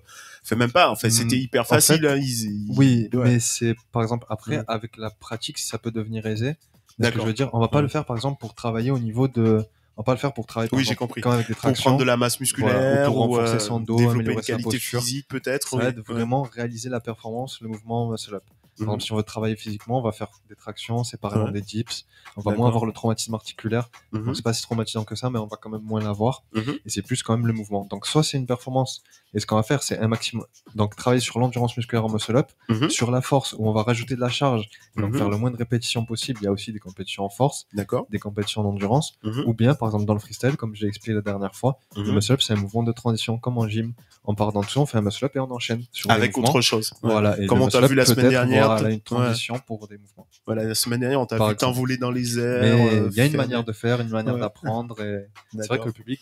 enfin même pas. En fait, c'était hyper facile. En fait, oui, mais c'est, par exemple, après, avec la pratique, ça peut devenir aisé. Ce que je veux dire, on va pas le faire, par exemple, pour travailler au niveau de. On va pas le faire pour travailler j'ai compris. Comme avec des tractions, pour prendre de la masse musculaire, ou pour renforcer son dos, développer une qualité physique peut-être. Ça aide vraiment réaliser la performance, le mouvement muscle-up. Par exemple, si on veut travailler physiquement, on va faire des tractions séparément des dips. On va moins avoir le traumatisme articulaire. Donc c'est pas si traumatisant que ça, mais on va quand même moins l'avoir. Et c'est plus quand même le mouvement. Donc soit c'est une performance, et ce qu'on va faire, c'est un maximum. Donc travailler sur l'endurance musculaire en muscle-up, sur la force, où on va rajouter de la charge, donc faire le moins de répétitions possible. Il y a aussi des compétitions en force, des compétitions d'endurance, ou bien par exemple dans le freestyle, comme je l'ai expliqué la dernière fois, le muscle-up c'est un mouvement de transition, comme en gym. On part d'en dessous, on fait un muscle-up et on enchaîne sur avec autre chose. Voilà. Et comme on t'a vu la semaine dernière, une transition pour des mouvements. Voilà, la semaine dernière, on t'a vu t'envoler dans les airs. Mais il y a une manière de faire, une manière d'apprendre. Et c'est vrai que le public,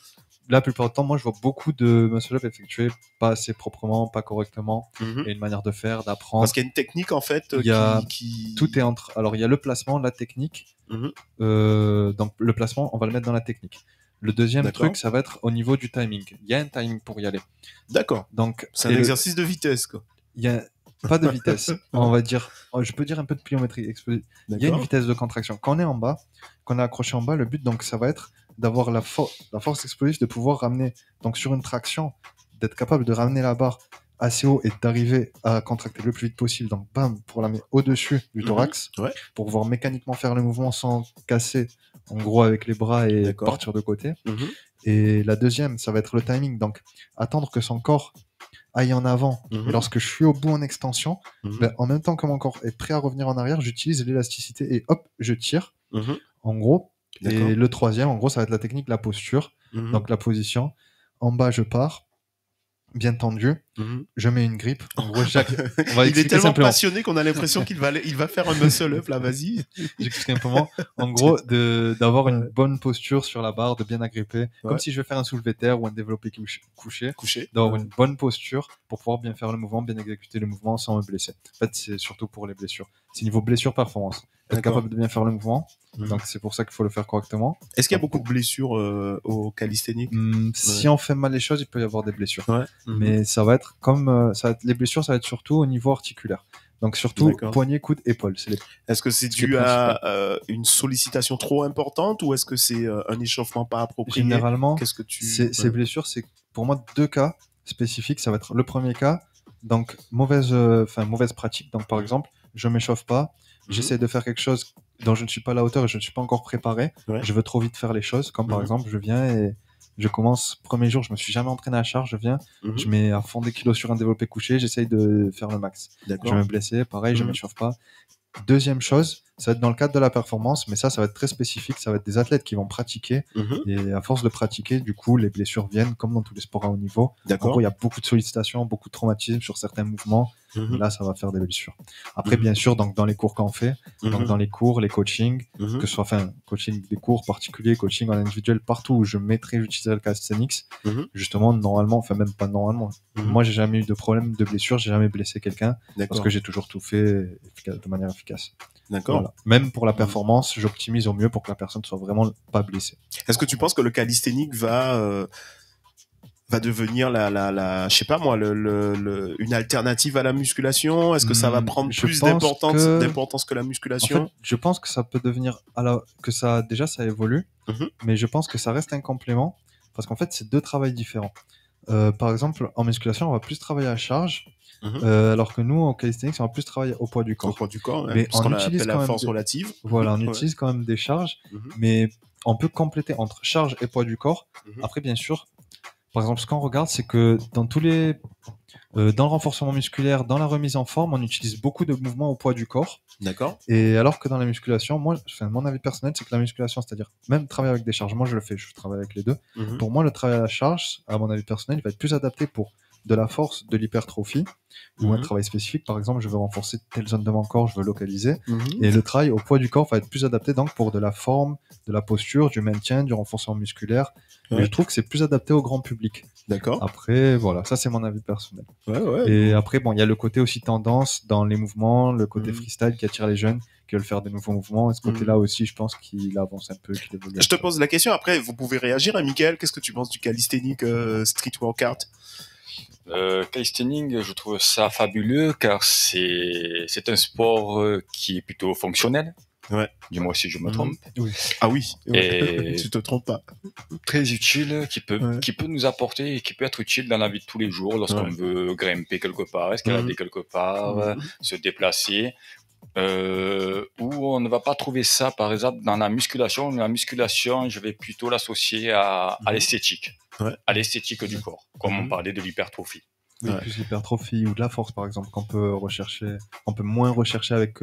la plupart du temps, moi, je vois beaucoup de muscle-up effectués pas assez proprement, pas correctement. Et une manière de faire, d'apprendre. Parce qu'il y a une technique, en fait, qui... Tout est entre... Alors, il y a le placement, la technique. Donc, le placement, on va le mettre dans la technique. Le deuxième truc, ça va être au niveau du timing. Il y a un timing pour y aller. D'accord. Donc, c'est un exercice de vitesse, quoi. Il y a pas de vitesse. On va dire, je peux dire un peu de pliométrie explosive. Il y a une vitesse de contraction. Quand on est en bas, quand on est accroché en bas, le but, donc, ça va être d'avoir la force explosive de pouvoir ramener, donc, sur une traction, d'être capable de ramener la barre assez haut et d'arriver à contracter le plus vite possible. Donc, bam, pour la mettre au-dessus du thorax, pour pouvoir mécaniquement faire le mouvement sans casser, en gros, avec les bras et partir de côté. Et la deuxième, ça va être le timing. Donc, attendre que son corps aille en avant. Et lorsque je suis au bout en extension, ben, en même temps que mon corps est prêt à revenir en arrière, j'utilise l'élasticité et hop, je tire. En gros. Et le troisième, en gros, ça va être la technique, la posture. Donc, la position. En bas, je pars. Bien tendu, je mets une grippe. En gros, on va il est tellement simplement. passionné qu'on a l'impression qu'il va faire un muscle up là, vas-y. J'explique simplement. En gros, d'avoir une bonne posture sur la barre, de bien agripper, comme si je vais faire un soulevé terre ou un développé couché. D'avoir une bonne posture pour pouvoir bien faire le mouvement, bien exécuter le mouvement sans me blesser. En fait, c'est surtout pour les blessures. C'est niveau blessure-performance. Être capable de bien faire le mouvement. Donc, c'est pour ça qu'il faut le faire correctement. Est-ce qu'il y a beaucoup de blessures au calisthénique? Si on fait mal les choses, il peut y avoir des blessures. Mais ça va être comme les blessures, ça va être surtout au niveau articulaire. Donc surtout poignet, coude, épaule. Est-ce que c'est dû à une sollicitation trop importante ou est-ce que c'est un échauffement pas approprié? Généralement, qu'est-ce que ces blessures, c'est pour moi 2 cas spécifiques. Ça va être le premier cas, donc mauvaise pratique. Donc par exemple, je m'échauffe pas, j'essaie de faire quelque chose dont je ne suis pas à la hauteur et je ne suis pas encore préparé. Je veux trop vite faire les choses, comme par exemple, je viens et je commence, premier jour, je me suis jamais entraîné à charge, je viens, je mets à fond des kilos sur un développé couché, j'essaye de faire le max. Je vais me blesser, pareil, je m'échauffe pas. Deuxième chose, ça va être dans le cadre de la performance, mais ça va être très spécifique, ça va être des athlètes qui vont pratiquer, et à force de pratiquer, du coup, les blessures viennent, comme dans tous les sports à haut niveau. En gros, il y a beaucoup de sollicitations, beaucoup de traumatismes sur certains mouvements, et là, ça va faire des blessures. Après, bien sûr, donc, dans les cours qu'on fait, donc, dans les cours, les coachings, que ce soit, coaching des cours particuliers, coaching en individuel, partout où j'utiliserai le calisthenics, justement, normalement, même pas normalement. Moi, j'ai jamais eu de problème de blessure, j'ai jamais blessé quelqu'un, parce que j'ai toujours tout fait de manière efficace. D'accord. Voilà. Même pour la performance, j'optimise au mieux pour que la personne soit vraiment pas blessée. Est-ce que tu penses que le calisthénique va devenir je sais pas moi, une alternative à la musculation? Est-ce que ça va prendre plus d'importance que la musculation? En fait, je pense que ça peut devenir, que ça évolue, mais je pense que ça reste un complément parce qu'en fait, c'est 2 travails différents. Par exemple, en musculation, on va plus travailler à charge. Alors que nous, en calisthenics, on va plus travailler au poids du corps. Au poids du corps, mais on utilise la force relative. Voilà, on utilise quand même des charges, mais on peut compléter entre charge et poids du corps. Après, bien sûr, par exemple, ce qu'on regarde, c'est que dans tous les, dans le renforcement musculaire, dans la remise en forme, on utilise beaucoup de mouvements au poids du corps. D'accord. Et alors que dans la musculation, mon avis personnel, c'est que la musculation, c'est-à-dire même travailler avec des charges, moi je le fais, je travaille avec les deux. Pour moi, le travail à la charge, à mon avis personnel, il va être plus adapté pour de la force, de l'hypertrophie, ou un travail spécifique. Par exemple, je veux renforcer telle zone de mon corps, je veux localiser. Et le travail au poids du corps va être plus adapté donc pour de la forme, de la posture, du maintien, du renforcement musculaire. Et je trouve que c'est plus adapté au grand public. D'accord. Après, voilà, ça c'est mon avis personnel. Ouais. Et après, bon, il y a le côté aussi tendance dans les mouvements, le côté freestyle qui attire les jeunes, qui veulent faire de nouveaux mouvements. Et ce côté-là aussi, je pense qu'il avance un peu, qu'il évolue. Je te pose la question, après, vous pouvez réagir, hein, Mickaël. Qu'est-ce que tu penses du calisthenics street workout? Calisthenics, je trouve ça fabuleux car c'est un sport qui est plutôt fonctionnel. Ouais. Dis-moi si je me trompe. Oui. Ah oui. Et tu te trompes pas. Très utile, qui peut nous apporter et qui peut être utile dans la vie de tous les jours lorsqu'on veut grimper quelque part, escalader quelque part, se déplacer. Où on ne va pas trouver ça, par exemple, dans la musculation. La musculation, je vais plutôt l'associer à l'esthétique, à l'esthétique du corps, comme on parlait de l'hypertrophie. Oui, plus l'hypertrophie ou de la force, par exemple, qu'on peut moins rechercher avec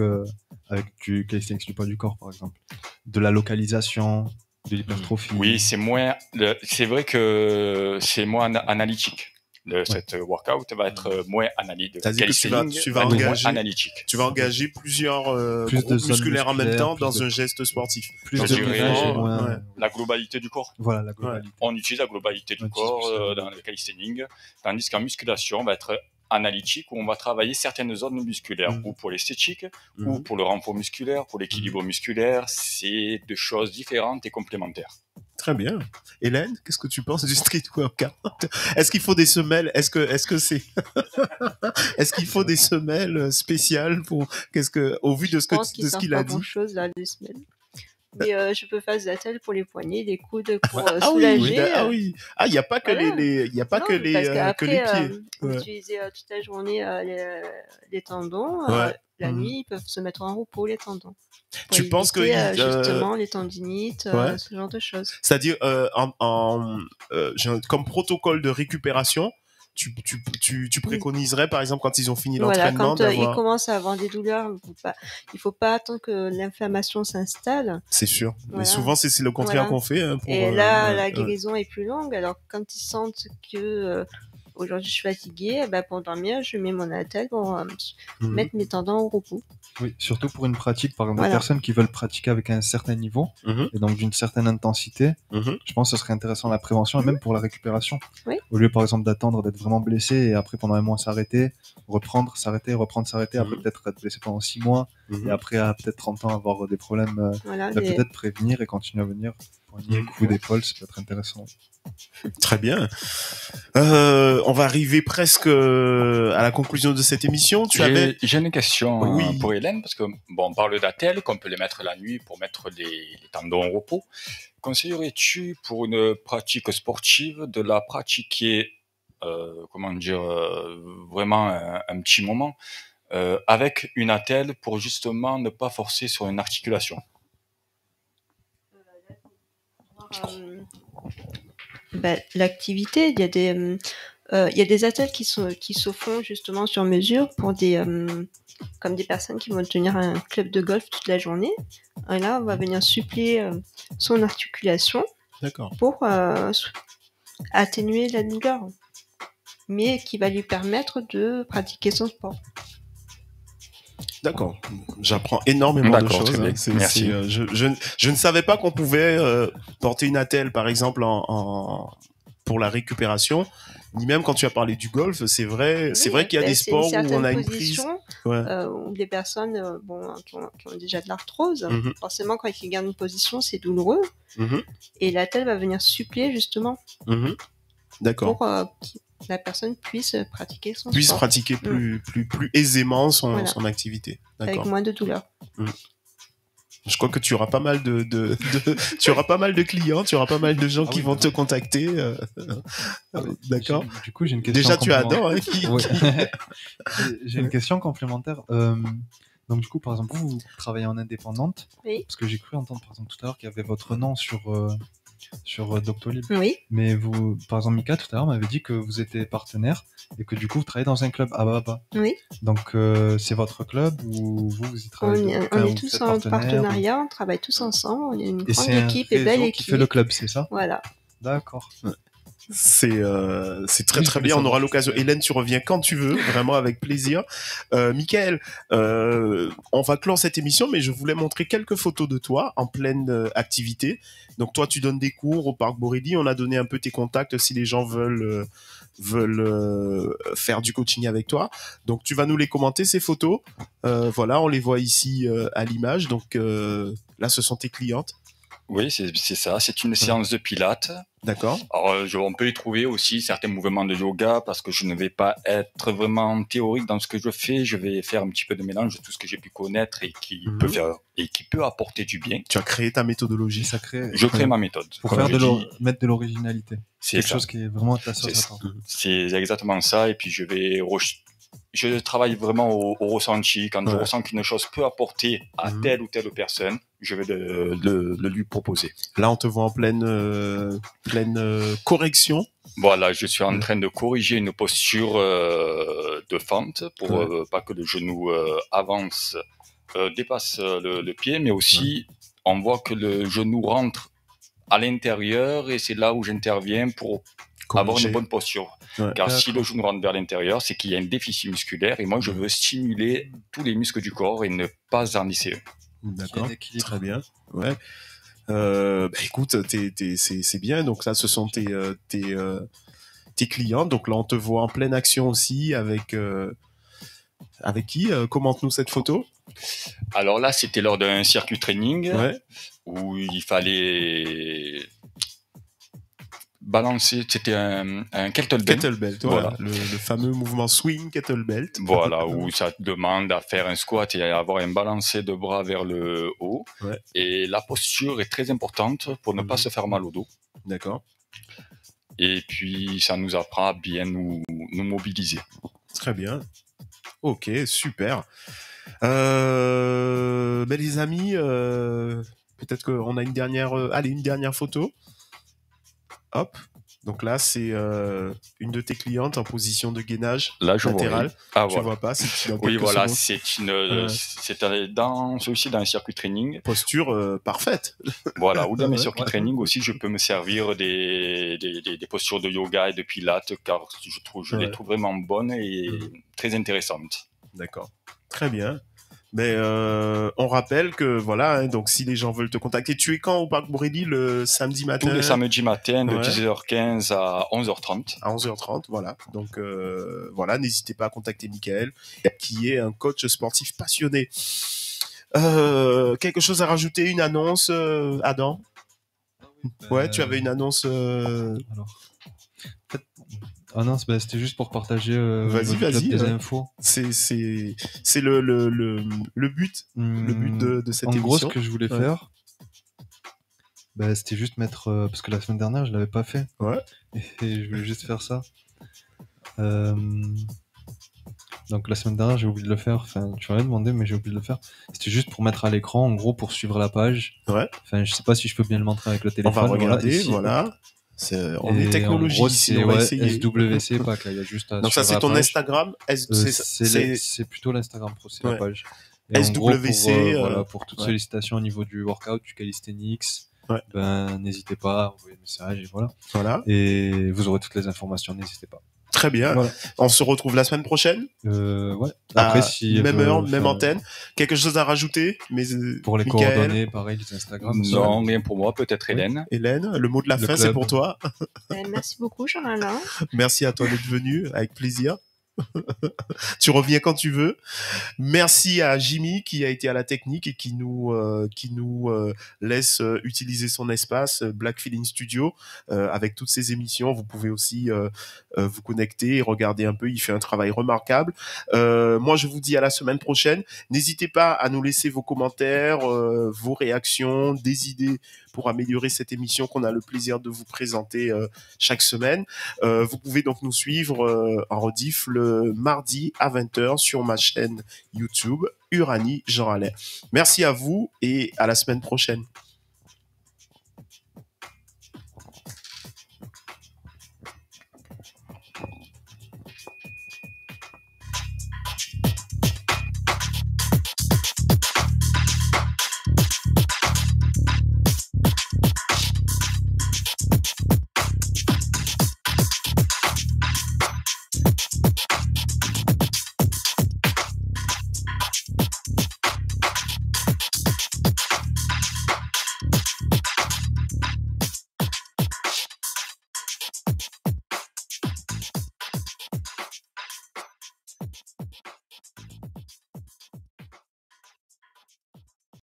du calisthenics du poids du corps, par exemple. De la localisation, de l'hypertrophie. Oui, c'est vrai que c'est moins analytique. Cette workout va être moins analytique. C'est-à-dire que tu vas engager plusieurs groupes musculaires en même temps dans un geste sportif. Plus de la globalité du corps. Voilà, la globalité. On utilise la globalité du corps dans le calisthenics, tandis qu'en musculation, on va être analytique où on va travailler certaines zones musculaires, ou pour l'esthétique, ou pour le renfort musculaire, pour l'équilibre musculaire. C'est deux choses différentes et complémentaires. Très bien. Hélène, qu'est-ce que tu penses du street workout? Est-ce qu'il faut des semelles? Est-ce qu'il faut des semelles spéciales pour au vu de ce qu'il a dit? Grand-chose là, des semelles. Mais je peux faire des attelles pour les poignets, les coudes pour soulager. Il n'y a pas que que les pieds. Vous utilisez toute la journée les tendons. La nuit, ils peuvent se mettre en repos, les tendons. Tu penses que justement les tendinites, ce genre de choses. C'est-à-dire comme protocole de récupération, tu préconiserais par exemple quand ils ont fini l'entraînement quand ils commencent à avoir des douleurs, il faut pas attendre que l'inflammation s'installe. C'est sûr. Mais souvent c'est le contraire qu'on fait. Et là, la guérison est plus longue. Alors quand ils sentent que aujourd'hui je suis fatiguée, pour dormir, je mets mon attelle pour mettre mes tendons au repos. Oui, surtout pour une pratique, par exemple, des personnes qui veulent pratiquer avec un certain niveau et donc d'une certaine intensité. Je pense que ce serait intéressant la prévention et même pour la récupération. Au lieu, par exemple, d'attendre d'être vraiment blessé et après pendant un mois s'arrêter, reprendre, s'arrêter, après peut-être être blessé pendant 6 mois et après à peut-être 30 ans avoir des problèmes, peut-être prévenir et continuer à venir. Un coup d'épaule, ça peut être intéressant. Très bien. On va arriver presque à la conclusion de cette émission. J'ai une question pour Hélène, parce que on parle d'attelles, qu'on peut les mettre la nuit pour mettre les tendons au repos. Conseillerais-tu pour une pratique sportive de la pratiquer, vraiment un petit moment, avec une attelle pour justement ne pas forcer sur une articulation? L'activité, il y a des attelles qui se font justement sur mesure pour comme des personnes qui vont tenir un club de golf toute la journée. Et là, on va venir suppléer son articulation pour atténuer la douleur, mais qui va lui permettre de pratiquer son sport. D'accord, j'apprends énormément de choses. Merci. Je ne savais pas qu'on pouvait porter une attelle, par exemple, pour la récupération, ni même quand tu as parlé du golf. C'est vrai qu'il y a des sports où on a une prise. Où des personnes qui ont déjà de l'arthrose, forcément, quand ils gardent une position, c'est douloureux. Et l'attelle va venir suppléer, justement. D'accord. Pour la personne puisse pratiquer son sport. Puisse pratiquer plus aisément son activité. D'accord. Avec moins de douleur. Je crois que tu auras pas mal tu auras pas mal de clients, tu auras pas mal de gens qui vont te contacter. D'accord. Du coup, j'ai une question. Déjà, tu adores. J'ai une question complémentaire. Donc, du coup, par exemple, vous travaillez en indépendante. Oui. Parce que j'ai cru entendre, par exemple, tout à l'heure qu'il y avait votre nom sur sur Doctolib. Oui. Mais vous, par exemple, Mika, tout à l'heure, m'avait dit que vous étiez partenaire et que du coup, vous travaillez dans un club à Baba. Oui. Donc, c'est votre club ou vous y travaillez? On est tous en partenariat, on travaille tous ensemble, on est une grande équipe et belle équipe. Qui fait le club, c'est ça? Voilà. D'accord. Ouais. C'est très très bien. On aura l'occasion. Hélène, tu reviens quand tu veux, vraiment avec plaisir. Michael, on va clore cette émission, mais je voulais montrer quelques photos de toi en pleine activité. Donc toi, tu donnes des cours au Parc Borelli. On a donné un peu tes contacts si les gens veulent faire du coaching avec toi. Donc tu vas nous les commenter ces photos. Voilà, on les voit ici à l'image. Donc là, ce sont tes clientes. Oui, c'est ça. C'est une séance de pilates. D'accord. Alors, on peut y trouver aussi certains mouvements de yoga parce que je ne vais pas être vraiment théorique dans ce que je fais. Je vais faire un petit peu de mélange de tout ce que j'ai pu connaître et qui peut faire et qui peut apporter du bien. Tu as créé ta méthodologie. Je crée ma méthode. Pour faire mettre de l'originalité. C'est quelque chose qui est vraiment ta sauce. C'est exactement ça. Et puis je travaille vraiment au ressenti. Quand je ressens qu'une chose peut apporter à telle ou telle personne, je vais le lui proposer. Là, on te voit en pleine correction. Voilà, je suis en train de corriger une posture de fente pour pas que le genou avance, dépasse le pied, mais aussi on voit que le genou rentre à l'intérieur et c'est là où j'interviens pour avoir une bonne posture. Ouais. Car si le genou rentre vers l'intérieur, c'est qu'il y a un déficit musculaire et moi je veux stimuler tous les muscles du corps et ne pas en laisser un. D'accord, très bien. Ouais. Écoute, c'est bien. Donc là, ce sont tes clients. Donc là, on te voit en pleine action aussi avec qui commente-nous cette photo. Alors là, c'était lors d'un circuit training où il fallait balancer, c'était un kettlebell. Kettlebell, voilà. Le fameux mouvement swing kettlebell. Voilà, où ça te demande à faire un squat et à avoir un balancé de bras vers le haut. Ouais. Et la posture est très importante pour ne pas se faire mal au dos. D'accord. Et puis, ça nous apprend à bien nous mobiliser. Très bien. Ok, super. Les amis, peut-être qu'on a une dernière photo. Hop. Donc là, c'est une de tes clientes en position de gainage latéral. Tu vois pas, c'est dans quelques secondes. C'est aussi dans un circuit training. Posture parfaite. Voilà, ou dans mes circuits training aussi, je peux me servir des postures de yoga et de pilates, car je les trouve vraiment bonnes et très intéressantes. D'accord, très bien. Mais on rappelle que voilà, donc si les gens veulent te contacter, tu es quand au Parc Borelli le samedi matin? Tous les samedis matins de 10h15 à 11h30. À 11h30, voilà. Donc voilà, n'hésitez pas à contacter Michael, qui est un coach sportif passionné. Quelque chose à rajouter, une annonce, Adam? Ouais, tu avais une annonce. Alors. Ah non, c'était juste pour partager vas-y, des infos. C'est le but, le but de cette émission. En gros, ce que je voulais faire, c'était juste mettre parce que la semaine dernière, je l'avais pas fait. Ouais. Et je voulais juste faire ça. Donc la semaine dernière, j'ai oublié de le faire. Enfin, tu m'avais demandé, mais j'ai oublié de le faire. C'était juste pour mettre à l'écran, en gros, pour suivre la page. Ouais. Enfin, je sais pas si je peux bien le montrer avec le téléphone. On va regarder, voilà. On est technologie ici, on va essayer. SWC, pas qu'il y a juste à. Donc ça, c'est ton page. Instagram. C'est plutôt l'Instagram Pro, c'est la page. Et SWC. Pour toute sollicitation au niveau du workout, du calisthenics, n'hésitez pas à envoyer un message et voilà. Et vous aurez toutes les informations, n'hésitez pas. Très bien. Voilà. On se retrouve la semaine prochaine. Ouais. Après, si même heure, même antenne. Quelque chose à rajouter, pour les coordonnées, pareil, les Instagram. Non, rien pour moi. Peut-être Hélène. Hélène, le mot de la fin, c'est pour toi. Merci beaucoup, Jean-Alain. Merci à toi d'être venu, avec plaisir. Tu reviens quand tu veux. Merci à Jimmy qui a été à la technique et qui nous laisse utiliser son espace Black Feeling Studio avec toutes ses émissions. Vous pouvez aussi vous connecter et regarder un peu. Il fait un travail remarquable. Moi, je vous dis à la semaine prochaine. N'hésitez pas à nous laisser vos commentaires, vos réactions, des idées pour améliorer cette émission qu'on a le plaisir de vous présenter chaque semaine. Vous pouvez donc nous suivre en rediff le mardi à 20h sur ma chaîne YouTube Uranie Jean Allaire. Merci à vous et à la semaine prochaine.